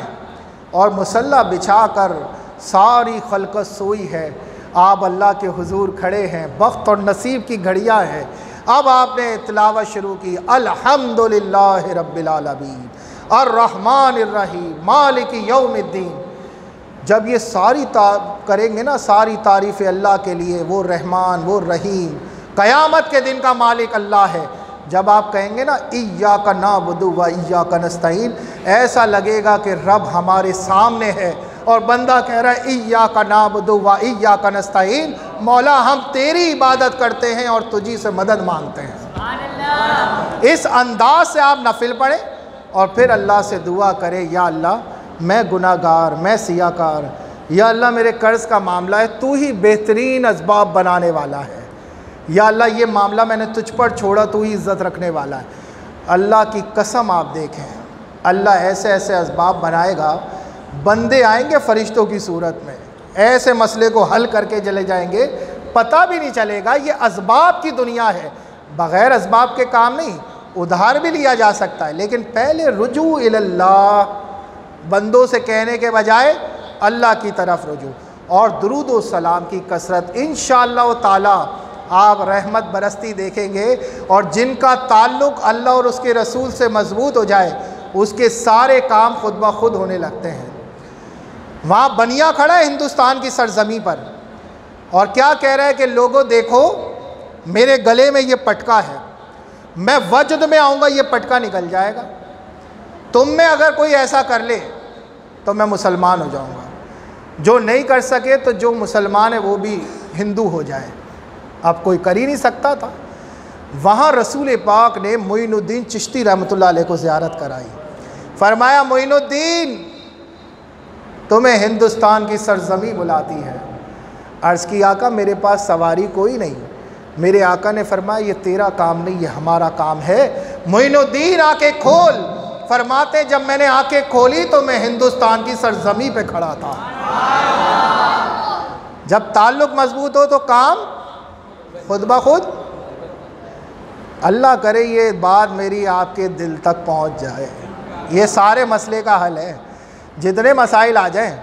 A: और मुसल्ला बिछा कर सारी खल्क़त सोई है, आप अल्लाह के हुजूर खड़े हैं, वक्त और नसीब की घड़ियाँ हैं। अब आपने तिलावत शुरू की, अल्हम्दुलिल्लाहि रब्बिल आलमीन अर्रहमानिर रहीम मालिकी यौमिद्दीन। जब ये सारी करेंगे ना, सारी तारीफ़ अल्लाह के लिए, वो रहमान, वो रहीम, क़यामत के दिन का मालिक अल्लाह है। जब आप कहेंगे ना इय्याका नअबुदु व इय्याका नस्तईन, ऐसा लगेगा कि रब हमारे सामने है और बंदा कह रहा है इय्याका नअबुदु व इय्याका नस्तईन, मौला हम तेरी इबादत करते हैं और तुझी से मदद मांगते हैं। इस अंदाज से आप नफिल पढ़ें और फिर अल्लाह से दुआ करें, या अल्लाह मैं गुनाहगार, मैं सियाकार, या अल्लाह मेरे कर्ज़ का मामला है, तू ही बेहतरीन असबाब बनाने वाला है, या अल्लाह ये मामला मैंने तुझ पर छोड़ा, तू ही इज़्ज़त रखने वाला है। अल्लाह की कसम आप देखें, अल्लाह ऐसे ऐसे असबाब बनाएगा, बंदे आएंगे फ़रिश्तों की सूरत में, ऐसे मसले को हल करके चले जाएंगे, पता भी नहीं चलेगा। ये असबाब की दुनिया है, बग़ैर असबाब के काम नहीं। उधार भी लिया जा सकता है, लेकिन पहले रुजू इल्लाह, बंदों से कहने के बजाय अल्लाह की तरफ रुजू, और दुरूद व सलाम की कसरत। इंशाअल्लाह ताला आप रहमत बरसती देखेंगे, और जिनका ताल्लुक़ अल्लाह और उसके रसूल से मजबूत हो जाए, उसके सारे काम खुद ब खुद होने लगते हैं। वहाँ बनिया खड़ा है हिंदुस्तान की सरजमी पर, और क्या कह रहा है कि लोगों देखो मेरे गले में ये पटका है, मैं वजद में आऊँगा ये पटका निकल जाएगा, तुम में अगर कोई ऐसा कर ले तो मैं मुसलमान हो जाऊँगा, जो नहीं कर सके तो जो मुसलमान है वो भी हिंदू हो जाए। अब कोई कर ही नहीं सकता था। वहाँ रसूल पाक ने मोइनुद्दीन चिश्ती रहमतुल्लाह अलैह को ज़ियारत कराई, फरमाया मोइनुद्दीन तुम्हें हिंदुस्तान की सरजमी बुलाती है। अर्ज़ की आका मेरे पास सवारी कोई नहीं। मेरे आका ने फरमाया ये तेरा काम नहीं, ये हमारा काम है। मोइनुद्दीन आंखें खोल, फरमाते जब मैंने आंखें खोली तो मैं हिंदुस्तान की सरजमी पे खड़ा था। जब ताल्लुक़ मजबूत हो तो काम खुद ब खुद। अल्लाह करे ये बात मेरी आपके दिल तक पहुंच जाए, ये सारे मसले का हल है। जितने मसाइल आ जाएं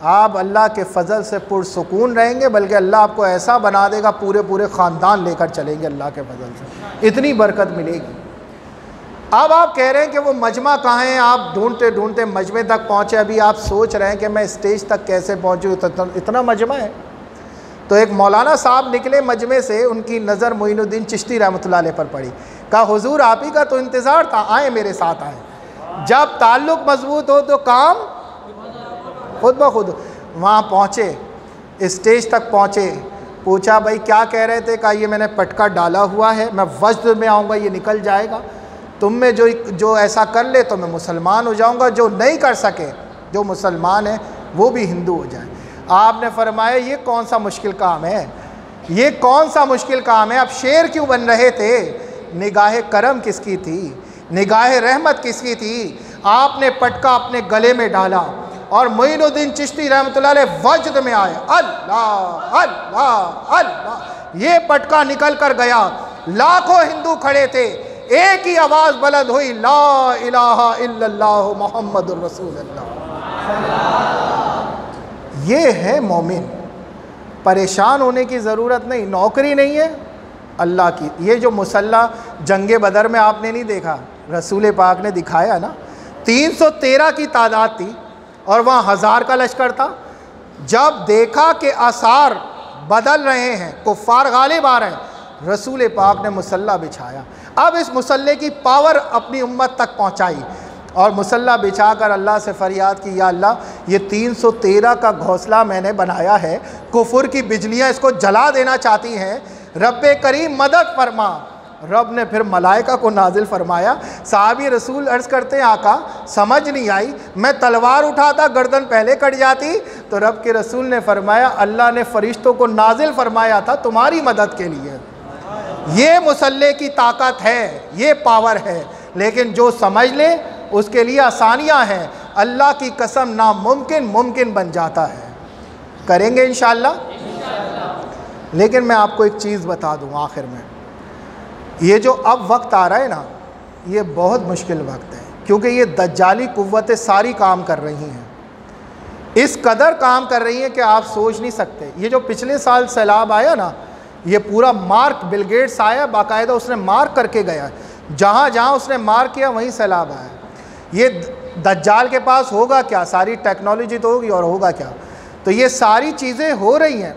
A: आप अल्लाह के फ़ज़ल से पुरसुकून रहेंगे, बल्कि अल्लाह आपको ऐसा बना देगा पूरे पूरे ख़ानदान लेकर चलेंगे अल्लाह के फ़ज़ल से, इतनी बरकत मिलेगी। अब आप कह रहे हैं कि वो मजमा कहाँ है, आप ढूंढते ढूंढते मजमे तक पहुँचे, अभी आप सोच रहे हैं कि मैं स्टेज तक कैसे पहुँचूँ, इतना मजमा है। तो एक मौलाना साहब निकले मजमे से, उनकी नज़र मोइनुद्दीन चिश्ती रहमतुल्लाह अलैह पर पड़ी, कहा हुजूर आप ही का तो इंतज़ार था, आए मेरे साथ आए। जब ताल्लुक़ मजबूत हो तो काम खुद ब खुद। वहाँ पहुँचे, स्टेज तक पहुँचे, पूछा भाई क्या कह रहे थे, कहा ये मैंने पटका डाला हुआ है, मैं वज्द में आऊँगा ये निकल जाएगा, तुम में जो ऐसा कर ले तो मैं मुसलमान हो जाऊँगा, जो नहीं कर सके, जो मुसलमान है वो भी हिंदू हो जाए। आपने फरमाया ये कौन सा मुश्किल काम है, ये कौन सा मुश्किल काम है। अब शेर क्यों बन रहे थे, निगाह करम किसकी थी, निगाह रहमत किसकी थी। आपने पटका अपने गले में डाला और मोइनुद्दीन चिश्ती रहमतुल्लाह अलैह वज्द में आए, अल्लाह अल्लाह अल्लाह, ये पटका निकल कर गया। लाखों हिंदू खड़े थे, एक ही आवाज़ बुलंद हुई, ला इलाहा इल्लल्लाह मुहम्मदुर रसूलुल्लाह। ये है मोमिन। परेशान होने की ज़रूरत नहीं, नौकरी नहीं है अल्लाह की। ये जो मुसल्ला जंगे बदर में आपने नहीं देखा, रसूल पाक ने दिखाया ना, 313 की तादाद थी और वहाँ 1000 का लश्कर था। जब देखा कि आसार बदल रहे हैं, कुफ़ार गालिब आ रहे हैं, रसूल पाक ने मुसल्ला बिछाया। अब इस मुसल्ले की पावर अपनी उम्मत तक पहुँचाई और मुसल्ला बिछाकर अल्लाह से फरियाद की, या अल्लाह ये 313 का घोंसला मैंने बनाया है, कुफर की बिजलियाँ इसको जला देना चाहती हैं, रब्बे करीम मदद फरमा। रब ने फिर मलाइका को नाजिल फरमाया। साहबी रसूल अर्ज़ करते हैं आका समझ नहीं आई, मैं तलवार उठाता गर्दन पहले कट जाती। तो रब के रसूल ने फरमाया अल्लाह ने फ़रिश्तों को नाजिल फरमाया था तुम्हारी मदद के लिए। ये मुसल्ले की ताकत है, ये पावर है, लेकिन जो समझ ले उसके लिए आसानियाँ हैं। अल्लाह की कसम नामुमकिन मुमकिन बन जाता है। करेंगे इंशाअल्लाह। लेकिन मैं आपको एक चीज़ बता दूँ आखिर में, ये जो अब वक्त आ रहा है ना, ये बहुत मुश्किल वक्त है, क्योंकि ये दज्जाली कुव्वतें सारी काम कर रही हैं, इस कदर काम कर रही हैं कि आप सोच नहीं सकते। ये जो पिछले साल सैलाब आया ना, ये पूरा मार्क, बिल गेट्स आया बाकायदा, उसने मार्क करके गया, जहाँ जहाँ उसने मार्क किया वहीं सैलाब आया। ये दज्जाल के पास होगा क्या? सारी टेक्नोलॉजी तो होगी और होगा क्या? तो ये सारी चीज़ें हो रही हैं,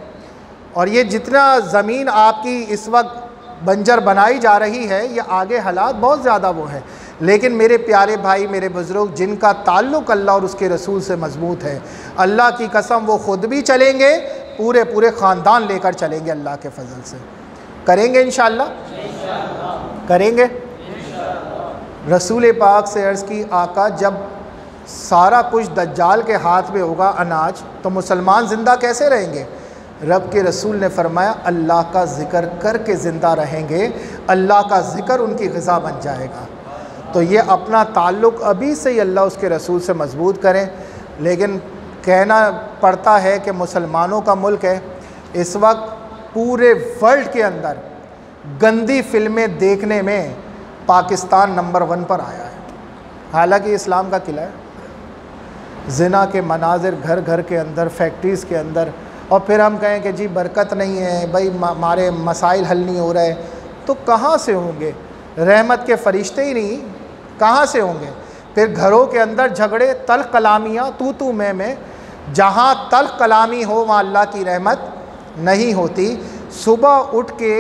A: और ये जितना ज़मीन आपकी इस वक्त बंजर बनाई जा रही है, ये आगे हालात बहुत ज़्यादा वो है। लेकिन मेरे प्यारे भाई, मेरे बुज़ुर्ग, जिनका ताल्लुक़ अल्लाह और उसके रसूल से मजबूत है, अल्लाह की कसम वो ख़ुद भी चलेंगे, पूरे पूरे ख़ानदान लेकर चलेंगे, अल्लाह के फ़ज़ल से करेंगे इंशाअल्लाह, करेंगे। रसूल पाक से अर्ज़ की, आका जब सारा कुछ दज्जाल के हाथ में होगा, अनाज, तो मुसलमान ज़िंदा कैसे रहेंगे? रब के रसूल ने फरमाया अल्लाह का ज़िक्र करके ज़िंदा रहेंगे, अल्लाह का ज़िक्र उनकी ग़िज़ा बन जाएगा। तो ये अपना ताल्लुक़ अभी से ही अल्लाह उसके रसूल से मजबूत करें। लेकिन कहना पड़ता है कि मुसलमानों का मुल्क है, इस वक्त पूरे वर्ल्ड के अंदर गंदी फ़िल्में देखने में पाकिस्तान नंबर 1 पर आया है। हालांकि इस्लाम का किला है, ज़िना के मनाजिर घर घर के अंदर, फैक्ट्रीज़ के अंदर, और फिर हम कहें कि जी बरकत नहीं है भाई, हमारे मसाइल हल नहीं हो रहे, तो कहाँ से होंगे? रहमत के फरिश्ते ही नहीं, कहाँ से होंगे? फिर घरों के अंदर झगड़े, तल्ख कलामियाँ, तू मैं, जहाँ तल्ख कलामी हो वहाँ अल्लाह की रहमत नहीं होती। सुबह उठ के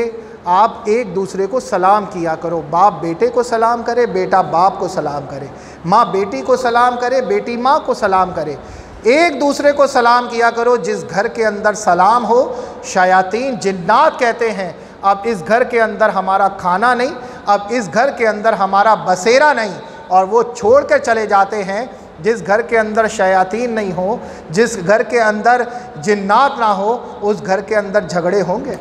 A: आप एक दूसरे को सलाम किया करो, बाप बेटे को सलाम करे, बेटा बाप को सलाम करे, माँ बेटी को सलाम करे, बेटी माँ को सलाम करे, एक दूसरे को सलाम किया करो। जिस घर के अंदर सलाम हो, शयातीन जिन्नात कहते हैं अब इस घर के अंदर हमारा खाना नहीं, अब इस घर के अंदर हमारा बसेरा नहीं, और वो छोड़ कर चले जाते हैं। जिस घर के अंदर शयातीन नहीं हो, जिस घर के अंदर जिन्नात ना हो, उस घर के अंदर झगड़े होंगे?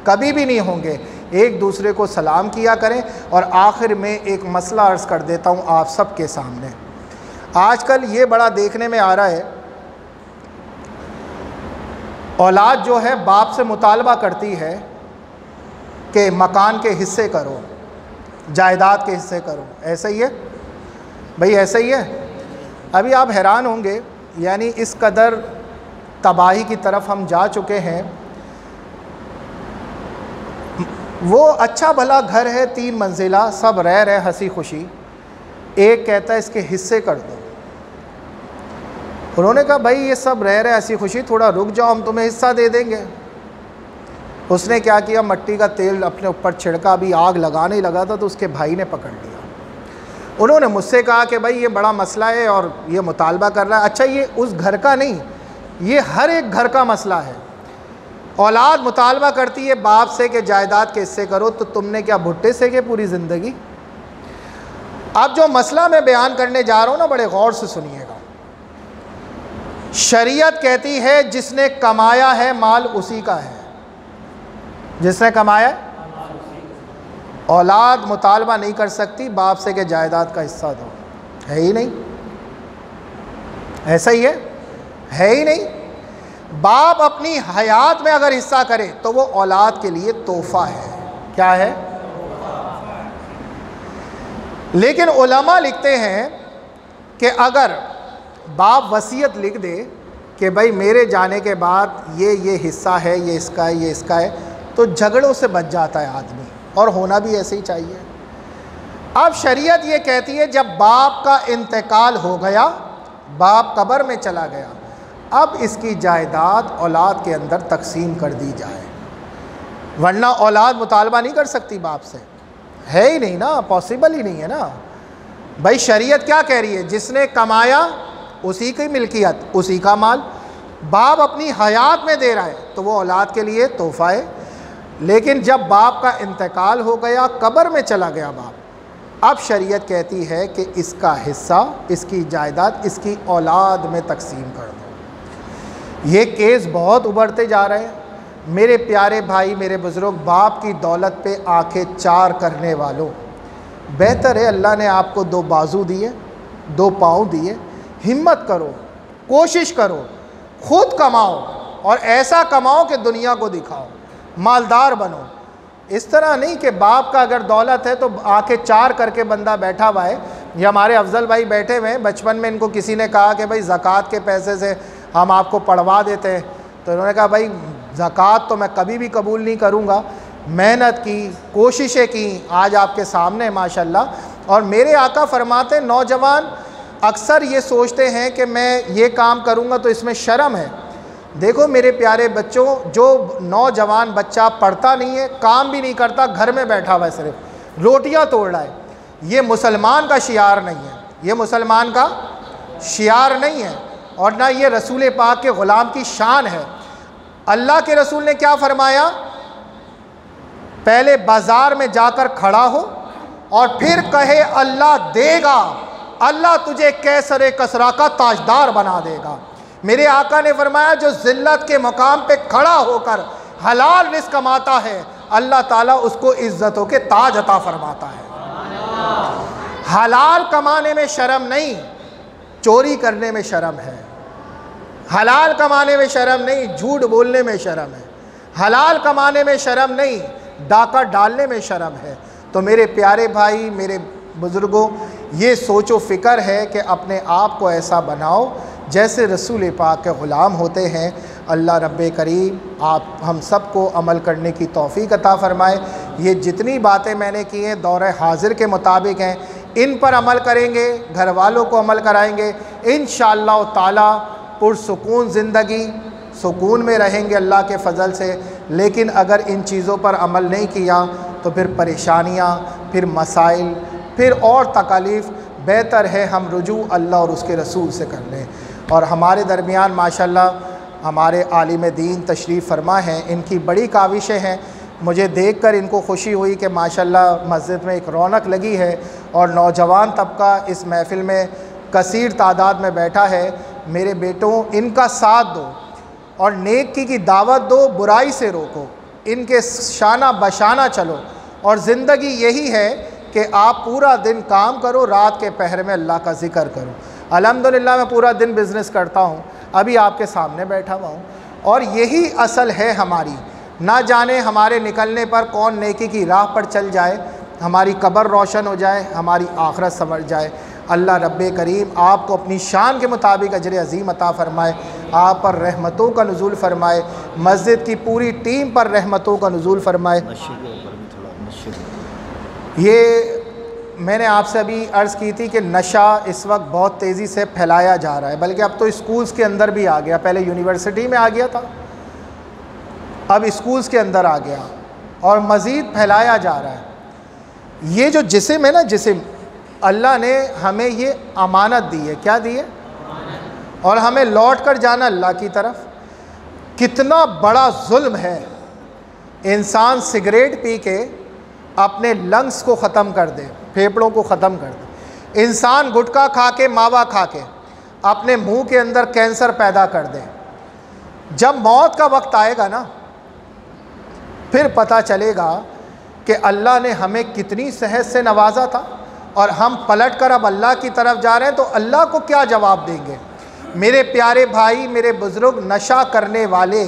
A: कभी भी नहीं होंगे। एक दूसरे को सलाम किया करें। और आखिर में एक मसला अर्ज़ कर देता हूँ आप सब के सामने। आजकल ये बड़ा देखने में आ रहा है, औलाद जो है बाप से मुतालबा करती है कि मकान के हिस्से करो, जायदाद के हिस्से करो। ऐसा ही है भाई, ऐसा ही है। अभी आप हैरान होंगे, यानी इस कदर तबाही की तरफ हम जा चुके हैं। वो अच्छा भला घर है, 3 मंजिला, सब रह रहे हंसी खुशी, एक कहता है इसके हिस्से कर दो। उन्होंने कहा भाई ये सब रह रहे हंसी खुशी, थोड़ा रुक जाओ, हम तुम्हें हिस्सा दे देंगे। उसने क्या किया, मट्टी का तेल अपने ऊपर छिड़का, अभी आग लगाने लगा था तो उसके भाई ने पकड़ लिया। उन्होंने मुझसे कहा कि भाई ये बड़ा मसला है और ये मुतालबा कर रहा है। अच्छा, ये उस घर का नहीं, ये हर एक घर का मसला है। औलाद मुतालबा करती है बाप से कि जायदाद के हिस्से करो, तो तुमने क्या भुट्टे सेके पूरी ज़िंदगी? अब जो मसला मैं बयान करने जा रहा हूँ ना, बड़े गौर से सुनिएगा। शरीयत कहती है जिसने कमाया है माल उसी का है, जिसने कमाया है। औलाद मुतालबा नहीं कर सकती बाप से कि जायदाद का हिस्सा दो, है ही नहीं, ऐसा ही है ही नहीं। बाप अपनी हयात में अगर हिस्सा करे तो वो औलाद के लिए तोहफा है। क्या है? लेकिन उलमा लिखते हैं कि अगर बाप वसीयत लिख दे कि भाई मेरे जाने के बाद ये हिस्सा है, ये इसका है, ये इसका है, तो झगड़ों से बच जाता है आदमी, और होना भी ऐसे ही चाहिए। अब शरीयत ये कहती है जब बाप का इंतकाल हो गया, बाप कब्र में चला गया, अब इसकी जायदाद औलाद के अंदर तकसीम कर दी जाए, वरना औलाद मुतालबा नहीं कर सकती बाप से, है ही नहीं ना, पॉसिबल ही नहीं है ना। भाई शरीयत क्या कह रही है, जिसने कमाया उसी की मिल्कियत, उसी का माल, बाप अपनी हयात में दे रहा है तो वो औलाद के लिए तोहफा है। लेकिन जब बाप का इंतकाल हो गया, कब्र में चला गया बाप, अब शरीयत कहती है कि इसका हिस्सा, इसकी जायदाद इसकी औलाद में तकसीम कर दो। ये केस बहुत उभरते जा रहे हैं मेरे प्यारे भाई, मेरे बुज़ुर्ग। बाप की दौलत पे आंखें चार करने वालों, बेहतर है अल्लाह ने आपको 2 बाजू दिए, 2 पाँव दिए, हिम्मत करो, कोशिश करो, खुद कमाओ और ऐसा कमाओ कि दुनिया को दिखाओ, मालदार बनो। इस तरह नहीं कि बाप का अगर दौलत है तो आंखें चार करके बंदा बैठा हुआ है। ये हमारे अफजल भाई बैठे हुए हैं, बचपन में इनको किसी ने कहा कि भाई ज़कात के पैसे से हम आपको पढ़वा देते हैं, तो इन्होंने कहा भाई ज़कात तो मैं कभी भी कबूल नहीं करूँगा। मेहनत की, कोशिशें की, आज आपके सामने माशाल्लाह। और मेरे आका फरमाते नौजवान अक्सर ये सोचते हैं कि मैं ये काम करूँगा तो इसमें शर्म है। देखो मेरे प्यारे बच्चों, जो नौजवान बच्चा पढ़ता नहीं है, काम भी नहीं करता, घर में बैठा हुआ है, सिर्फ रोटियां तोड़ रहा है, ये मुसलमान का शियार नहीं है, ये मुसलमान का शियार नहीं है, और ना ये रसूल पाक के ग़ुलाम की शान है। अल्लाह के रसूल ने क्या फरमाया? पहले बाज़ार में जाकर खड़ा हो और फिर कहे अल्लाह देगा, अल्लाह तुझे कैसर कसरा का ताजदार बना देगा। मेरे आका ने फरमाया जो ज़िल्लत के मकाम पे खड़ा होकर हलाल रिज़्क़ कमाता है, अल्लाह ताला उसको इज़्ज़तों के ताज अता फरमाता है। हलाल कमाने में शर्म नहीं, चोरी करने में शर्म है। हलाल कमाने में शर्म नहीं, झूठ बोलने में शर्म है। हलाल कमाने में शर्म नहीं, डाका डालने में शर्म है। तो मेरे प्यारे भाई, मेरे बुज़ुर्गों, ये सोचो फ़िक्र है कि अपने आप को ऐसा बनाओ जैसे रसूल पाक के ग़ुलाम होते हैं। अल्लाह रब्बे करीम आप हम सब को अमल करने की तौफ़ीक़ अता फ़रमाए। ये जितनी बातें मैंने की हैं दौरे हाज़िर के मुताबिक हैं, इन पर अमल करेंगे, घर वालों को अमल कराएंगे, इंशाअल्लाह ताला पुरसुकून ज़िंदगी, सुकून में रहेंगे अल्लाह के फ़ज़ल से। लेकिन अगर इन चीज़ों पर अमल नहीं किया तो फिर परेशानियाँ, फिर मसाइल, फिर और तकालीफ़। बेहतर है हम रुजू अल्लाह और उसके रसूल से कर लें। और हमारे दरमियान माशाल्लाह हमारे आलिम दीन तशरीफ़ फरमा हैं, इनकी बड़ी काविशें हैं। मुझे देखकर इनको खुशी हुई कि माशाल्लाह मस्जिद में एक रौनक लगी है और नौजवान तबका इस महफ़िल में कसीर तादाद में बैठा है। मेरे बेटों, इनका साथ दो और नेकी की दावत दो, बुराई से रोको, इनके शाना बशाना चलो। और ज़िंदगी यही है कि आप पूरा दिन काम करो, रात के पहर में अल्लाह का ज़िक्र करो। अल्हम्दुलिल्लाह मैं पूरा दिन बिज़नेस करता हूँ, अभी आपके सामने बैठा हुआ हूँ, और यही असल है हमारी। ना जाने हमारे निकलने पर कौन नेकी की राह पर चल जाए, हमारी कब्र रोशन हो जाए, हमारी आखिरत संवर जाए। अल्लाह रब्बे करीम आपको अपनी शान के मुताबिक अजर अज़ीम अता फ़रमाए, आप पर रहमतों का नुज़ूल फ़रमाए, मस्जिद की पूरी टीम पर रहमतों का नुज़ूल फ़रमाए। ये मैंने आपसे अभी अर्ज़ की थी कि नशा इस वक्त बहुत तेज़ी से फैलाया जा रहा है, बल्कि अब तो स्कूल्स के अंदर भी आ गया। पहले यूनिवर्सिटी में आ गया था, अब स्कूल्स के अंदर आ गया और मज़ीद फैलाया जा रहा है। ये जो जिस्म है ना, जिस्म अल्लाह ने हमें ये अमानत दी है। क्या दी है? और हमें लौट कर जाना अल्लाह की तरफ। कितना बड़ा जुल्म है इंसान सिगरेट पी के अपने लंग्स को ख़त्म कर दे, फेफड़ों को ख़त्म कर दे। इंसान गुटखा खा के, मावा खा के अपने मुंह के अंदर कैंसर पैदा कर दे। जब मौत का वक्त आएगा ना, फिर पता चलेगा कि अल्लाह ने हमें कितनी सेहत से नवाजा था और हम पलट कर अब अल्लाह की तरफ जा रहे हैं, तो अल्लाह को क्या जवाब देंगे। मेरे प्यारे भाई, मेरे बुज़ुर्ग, नशा करने वाले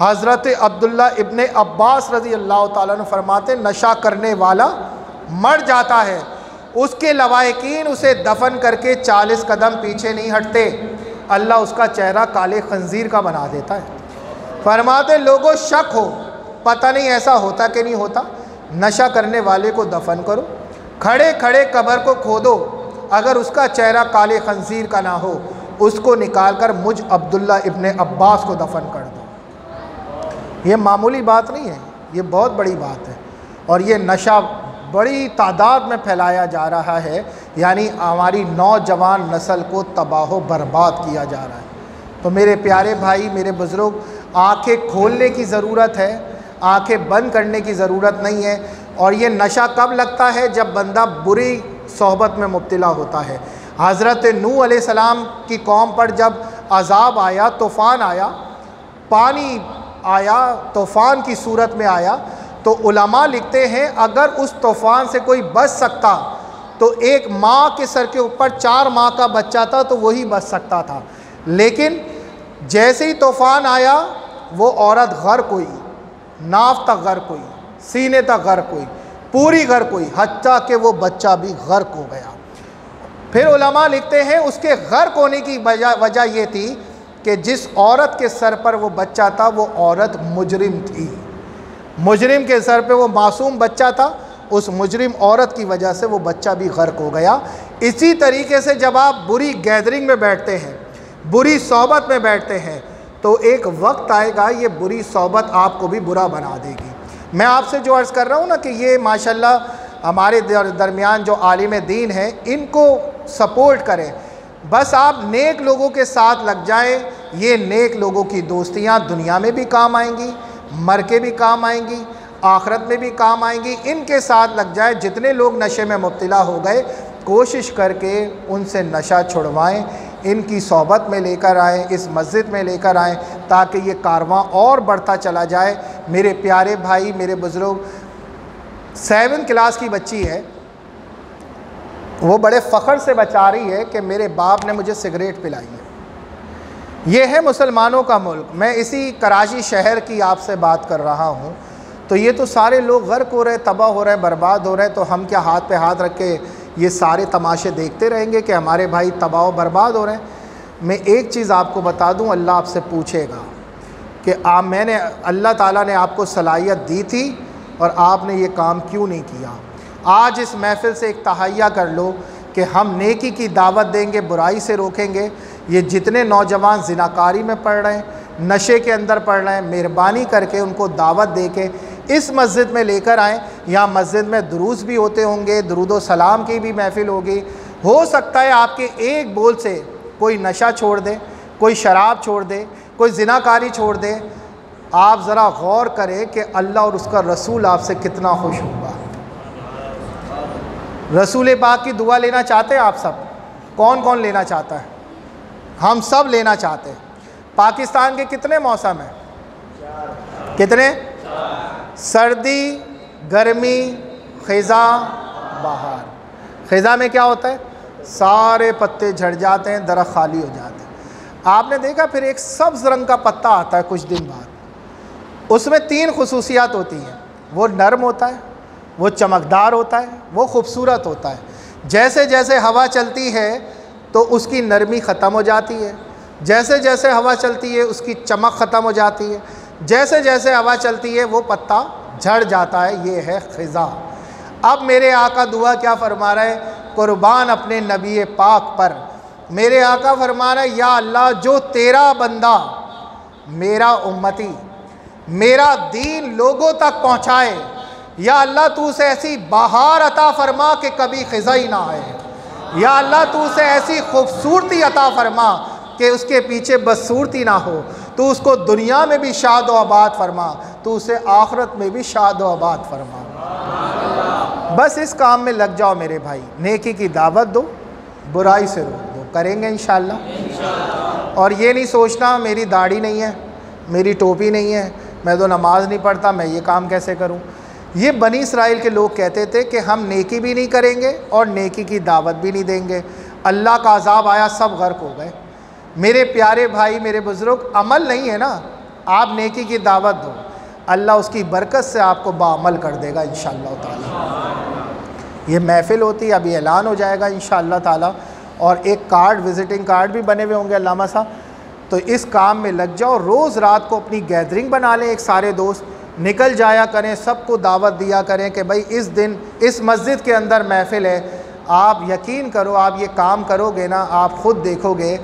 A: हज़रत अब्दुल्ला इब्ने अब्बास रज़ी अल्लाह ताला अन्हु फरमाते, नशा करने वाला मर जाता है, उसके लवाहिकीन उसे दफन करके 40 कदम पीछे नहीं हटते, अल्लाह उसका चेहरा काले खंजीर का बना देता है। फरमाते लोगों शक हो, पता नहीं ऐसा होता कि नहीं होता, नशा करने वाले को दफन करो, खड़े खड़े कब्र को खोदो, अगर उसका चेहरा काले खंजीर का ना हो, उसको निकाल कर मुझ अब्दुल्ला इब्ने अब्बास को दफन कर दो। ये मामूली बात नहीं है, ये बहुत बड़ी बात है। और ये नशा बड़ी तादाद में फैलाया जा रहा है, यानी हमारी नौजवान नस्ल को तबाह बर्बाद किया जा रहा है। तो मेरे प्यारे भाई, मेरे बुज़ुर्ग, आँखें खोलने की ज़रूरत है, आँखें बंद करने की ज़रूरत नहीं है। और ये नशा कब लगता है? जब बंदा बुरी सोहबत में मुब्तला होता है। हज़रत नूह अलैहिस्सलाम की कौम पर जब अज़ाब आया, तूफ़ान आया, पानी आया, तूफ़ान की सूरत में आया, तो उलमा लिखते हैं अगर उस तूफ़ान से कोई बच सकता तो एक माँ के सर के ऊपर 4 माह का बच्चा था तो वही बच सकता था। लेकिन जैसे ही तूफ़ान आया, वो औरत गर्क हुई, नाव तक गर्क हुई, सीने तक गर्क हुई, पूरी गर्क हुई, हत्ता कि वो बच्चा भी गर्क हो गया। फिर उलमा लिखते हैं उसके गर्क होने की वजह ये थी कि जिस औरत के सर पर वो बच्चा था वो औरत मुजरिम थी। मुजरिम के सर पे वो मासूम बच्चा था उस मुजरिम औरत की वजह से वो बच्चा भी गर्क हो गया। इसी तरीके से जब आप बुरी गैदरिंग में बैठते हैं, बुरी सोबत में बैठते हैं, तो एक वक्त आएगा ये बुरी सोबत आपको भी बुरा बना देगी। मैं आपसे जो अर्ज़ कर रहा हूँ ना कि ये माशाल्लाह हमारे दरमियान जो आलिम दीन हैं, इनको सपोर्ट करें। बस आप नेक लोगों के साथ लग जाएं, ये नेक लोगों की दोस्तियाँ दुनिया में भी काम आएंगी, मर के भी काम आएंगी, आखिरत में भी काम आएंगी। इनके साथ लग जाए। जितने लोग नशे में मुब्तला हो गए, कोशिश करके उनसे नशा छुड़वाएं, इनकी सोबत में लेकर आएँ, इस मस्जिद में लेकर आएँ, ताकि ये कारवां और बढ़ता चला जाए। मेरे प्यारे भाई, मेरे बुज़ुर्ग, 7th क्लास की बच्ची है, वो बड़े फ़ख्र से बता रही है कि मेरे बाप ने मुझे सिगरेट पिलाई है। ये है मुसलमानों का मुल्क। मैं इसी कराची शहर की आपसे बात कर रहा हूँ। तो ये तो सारे लोग गर्क हो रहे हैं, तबाह हो रहे हैं, बर्बाद हो रहे हैं। तो हम क्या हाथ पे हाथ रख के ये सारे तमाशे देखते रहेंगे कि हमारे भाई तबाह बर्बाद हो रहे हैं? मैं एक चीज़ आपको बता दूँ, अल्लाह आपसे पूछेगा कि मैंने अल्लाह ताला ने आपको सलाहियत दी थी और आपने ये काम क्यों नहीं किया। आज इस महफ़िल से एक तहैया कर लो कि हम नेकी की दावत देंगे, बुराई से रोकेंगे। ये जितने नौजवान ज़िनाकारी में पढ़ रहे हैं, नशे के अंदर पढ़ रहे हैं, मेहरबानी करके उनको दावत दे के इस मस्जिद में लेकर आएँ। यहाँ मस्जिद में दुरूस भी होते होंगे, दुरूद व सलाम की भी महफ़िल होगी। हो सकता है आपके एक बोल से कोई नशा छोड़ दे, कोई शराब छोड़ दे, कोई ज़िनाकारी छोड़ दे। आप ज़रा गौर करें कि अल्लाह और उसका रसूल आपसे कितना खुश होगा। रसूल पाक की दुआ लेना चाहते हैं आप सब? कौन कौन लेना चाहता है? हम सब लेना चाहते हैं। पाकिस्तान के कितने मौसम हैं? कितने? सर्दी, गर्मी, ख़िज़ा, बहार। ख़िज़ा में क्या होता है? सारे पत्ते झड़ जाते हैं, दरख्त खाली हो जाते हैं। आपने देखा फिर एक सब्ज़ रंग का पत्ता आता है कुछ दिन बाद, उसमें 3 खुसूसियात होती हैं। वो नरम होता है, वो चमकदार होता है, वो खूबसूरत होता है। जैसे जैसे हवा चलती है तो उसकी नरमी ख़त्म हो जाती है, जैसे जैसे हवा चलती है उसकी चमक ख़त्म हो जाती है, जैसे जैसे हवा चलती है वो पत्ता झड़ जाता है। ये है ख़िज़ा। अब मेरे आका दुआ क्या फरमा रहे हैं? कुर्बान अपने नबी पाक पर। मेरे आका फरमा रहे, या अल्लाह, जो तेरा बंदा, मेरा उम्मती, मेरा दीन लोगों तक पहुँचाए, या अल्लाह तू उसे ऐसी बहार अता फरमा कि कभी ख़िज़ा ही ना आए। या अल्लाह तू उसे ऐसी खूबसूरती अता फरमा कि उसके पीछे बदसूरती ना हो। तू उसको दुनिया में भी शाद व आबाद फरमा, तू उसे आखिरत में भी शाद व आबाद फरमा। बस इस काम में लग जाओ मेरे भाई। नेकी की दावत दो, बुराई से रोक दो, करेंगे इंशाअल्लाह। और ये नहीं सोचना मेरी दाढ़ी नहीं है, मेरी टोपी नहीं है, मैं तो नमाज नहीं पढ़ता, मैं ये काम कैसे करूं। ये बनी इसराइल के लोग कहते थे कि हम नेकी भी नहीं करेंगे और नेकी की दावत भी नहीं देंगे। अल्लाह का अज़ाब आया, सब गर्क हो गए। मेरे प्यारे भाई, मेरे बुज़ुर्ग, अमल नहीं है ना, आप नेकी की दावत दो, अल्लाह उसकी बरकत से आपको बाअमल कर देगा इंशाअल्लाह ताला। ये महफ़िल होती है, अभी ऐलान हो जाएगा इंशाअल्लाह ताला। और एक कार्ड, विज़िटिंग कार्ड भी बने हुए होंगे अल्लामा साहब। तो इस काम में लग जाओ। रोज़ रात को अपनी गैदरिंग बना लें, एक सारे दोस्त निकल जाया करें, सबको दावत दिया करें कि भाई इस दिन इस मस्जिद के अंदर महफ़िल है। आप यकीन करो, आप ये काम करोगे ना, आप ख़ुद देखोगे,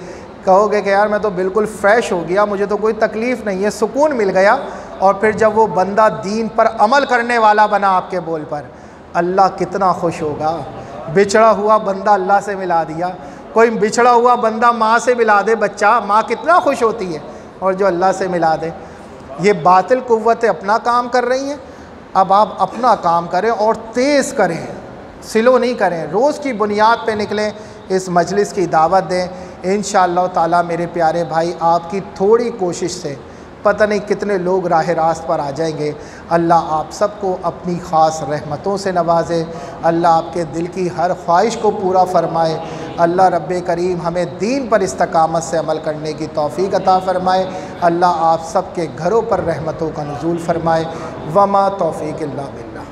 A: कहोगे कि यार मैं तो बिल्कुल फ़्रेश हो गया, मुझे तो कोई तकलीफ़ नहीं है, सुकून मिल गया। और फिर जब वो बंदा दीन पर अमल करने वाला बना आपके बोल पर, अल्लाह कितना खुश होगा। बिछड़ा हुआ बंदा अल्लाह से मिला दिया। कोई बिछड़ा हुआ बंदा माँ से मिला दे बच्चा, माँ कितना खुश होती है, और जो अल्लाह से मिला दे। ये बातिल कुव्वतें अपना काम कर रही हैं, अब आप अपना काम करें और तेज़ करें, स्लो नहीं करें। रोज़ की बुनियाद पे निकलें, इस मजलिस की दावत दें। इंशाअल्लाह ताला मेरे प्यारे भाई, आपकी थोड़ी कोशिश से पता नहीं कितने लोग राह रास्त पर आ जाएंगे। अल्लाह आप सबको अपनी ख़ास रहमतों से नवाजे। अल्लाह आपके दिल की हर ख्वाहिश को पूरा फ़रमाए। अल्लाह रब्बे करीम हमें दीन पर इस्तकामत से अमल करने की तौफ़ीक़ अता फ़रमाए। अल्लाह आप सबके घरों पर रहमतों का नुज़ूल फ़रमाए। वमा तौफ़ीक़ इल्ला बिल्लाह।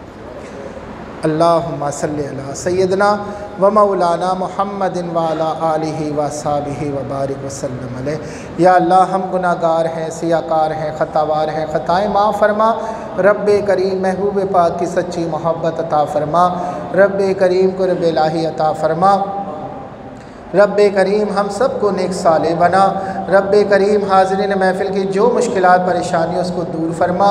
A: अल्लाहुम्मा सल्लि अला सय्यदना व मौलाना मुहम्मदिन व अला आलिहि व अस्हाबिहि व बारिक वसल्लम अलैहि। या अल्लाह हम गुनाहगार हैं, सियाकार हैं, ख़तावार हैं, ख़ताएँ माफ़ फरमा। रब्बे करीम महबूब पाक की सच्ची मोहब्बत अता फ़रमा। रब्बे करीम कुर्ब इलाही अता फ़रमा। रब्बे करीम हम सब को नेक साले बना। रब्बे करीम हाज़रीन महफ़िल की जो मुश्किलात परेशानी उसको दूर फरमा।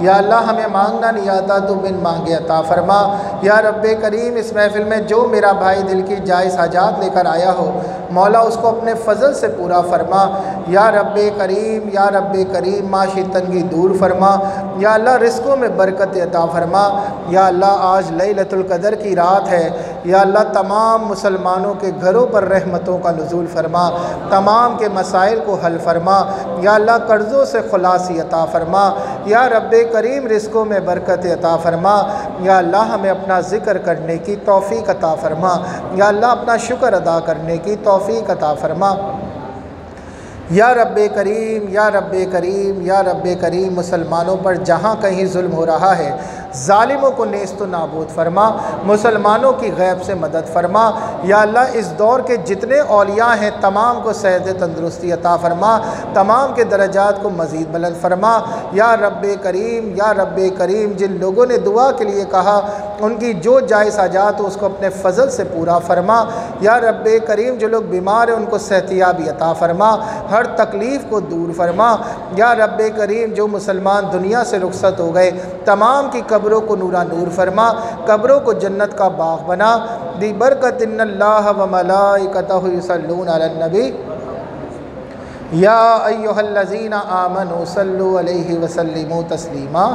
A: या अल्लाह हमें मांगना नहीं आता, तो बिन मांगे अता फ़रमा। या रब्बे करीम इस महफ़िल में जो मेरा भाई दिल की जायज़ हाजात लेकर आया हो, मौला उसको अपने फ़ज़ल से पूरा फ़रमा। या रब्बे करीम, या रब्बे करीम माशी तंगी दूर फरमा। या अल्लाह रिज़्क़ों में बरकत अता फ़रमा। या अल्लाह आज लैलतुल क़द्र की रात है। या अल्लाह तमाम मुसलमानों के घरों पर रहमतों का नुज़ूल फ़रमा, तमाम के मसाइल को हल फ़रमा। या अल्लाह कर्ज़ों से खुलासी अता फ़रमा। या रब्बे करीम रिज़्क़ों में बरकत अता फ़रमा। या अल्लाह हमें अपना ज़िक्र करने की तौफ़ीक़ अता फ़रमा। या अल्लाह अपना शुक्र अदा करने की तौफ़ीक़ अता फ़रमा। या रब्बे करीम, या रब्बे करीम, या रब्बे करीम मुसलमानों पर जहाँ कहीं जुल्म हो रहा है, ज़ालिमों को नेस्त नाबूद फरमा। मुसलमानों की गैब से मदद फरमा। या अल्लाह इस दौर के जितने औलिया हैं तमाम को सेहत तंदुरुस्ती अता फ़रमा, तमाम के दरजात को मज़ीद बुलंद फरमा। या रब्बे करीम, या रब्बे करीम जिन लोगों ने दुआ के लिए कहा उनकी जो जायज़ हाजात हो उसको अपने फ़ज़ल से पूरा फरमा। या रब्बे करीम जो लोग बीमार हैं उनको सेहतियाबी अता फ़रमा, हर तकलीफ़ को दूर फरमा। या रब्बे करीम जो मुसलमान दुनिया से रुखसत हो गए तमाम की कब्रों को नूरा नूर फरमा, कब्रों को जन्नत का बाग बना। दी बरकत इन्नल्लाह व मलाइकतहु युसल्लूना अलन नबी या अय्युहल्लज़ीना आमनू सल्लु अलैहि व सल्लिमू तस्लीमा।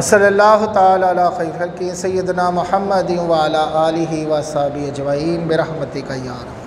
A: सल्लल्लाहु तआला अला खैरिल खल्क़ि सय्यदना मुहम्मदिन व अला आलिहि व अस्हाबिहि अजमईन बिरहमतिका या रब।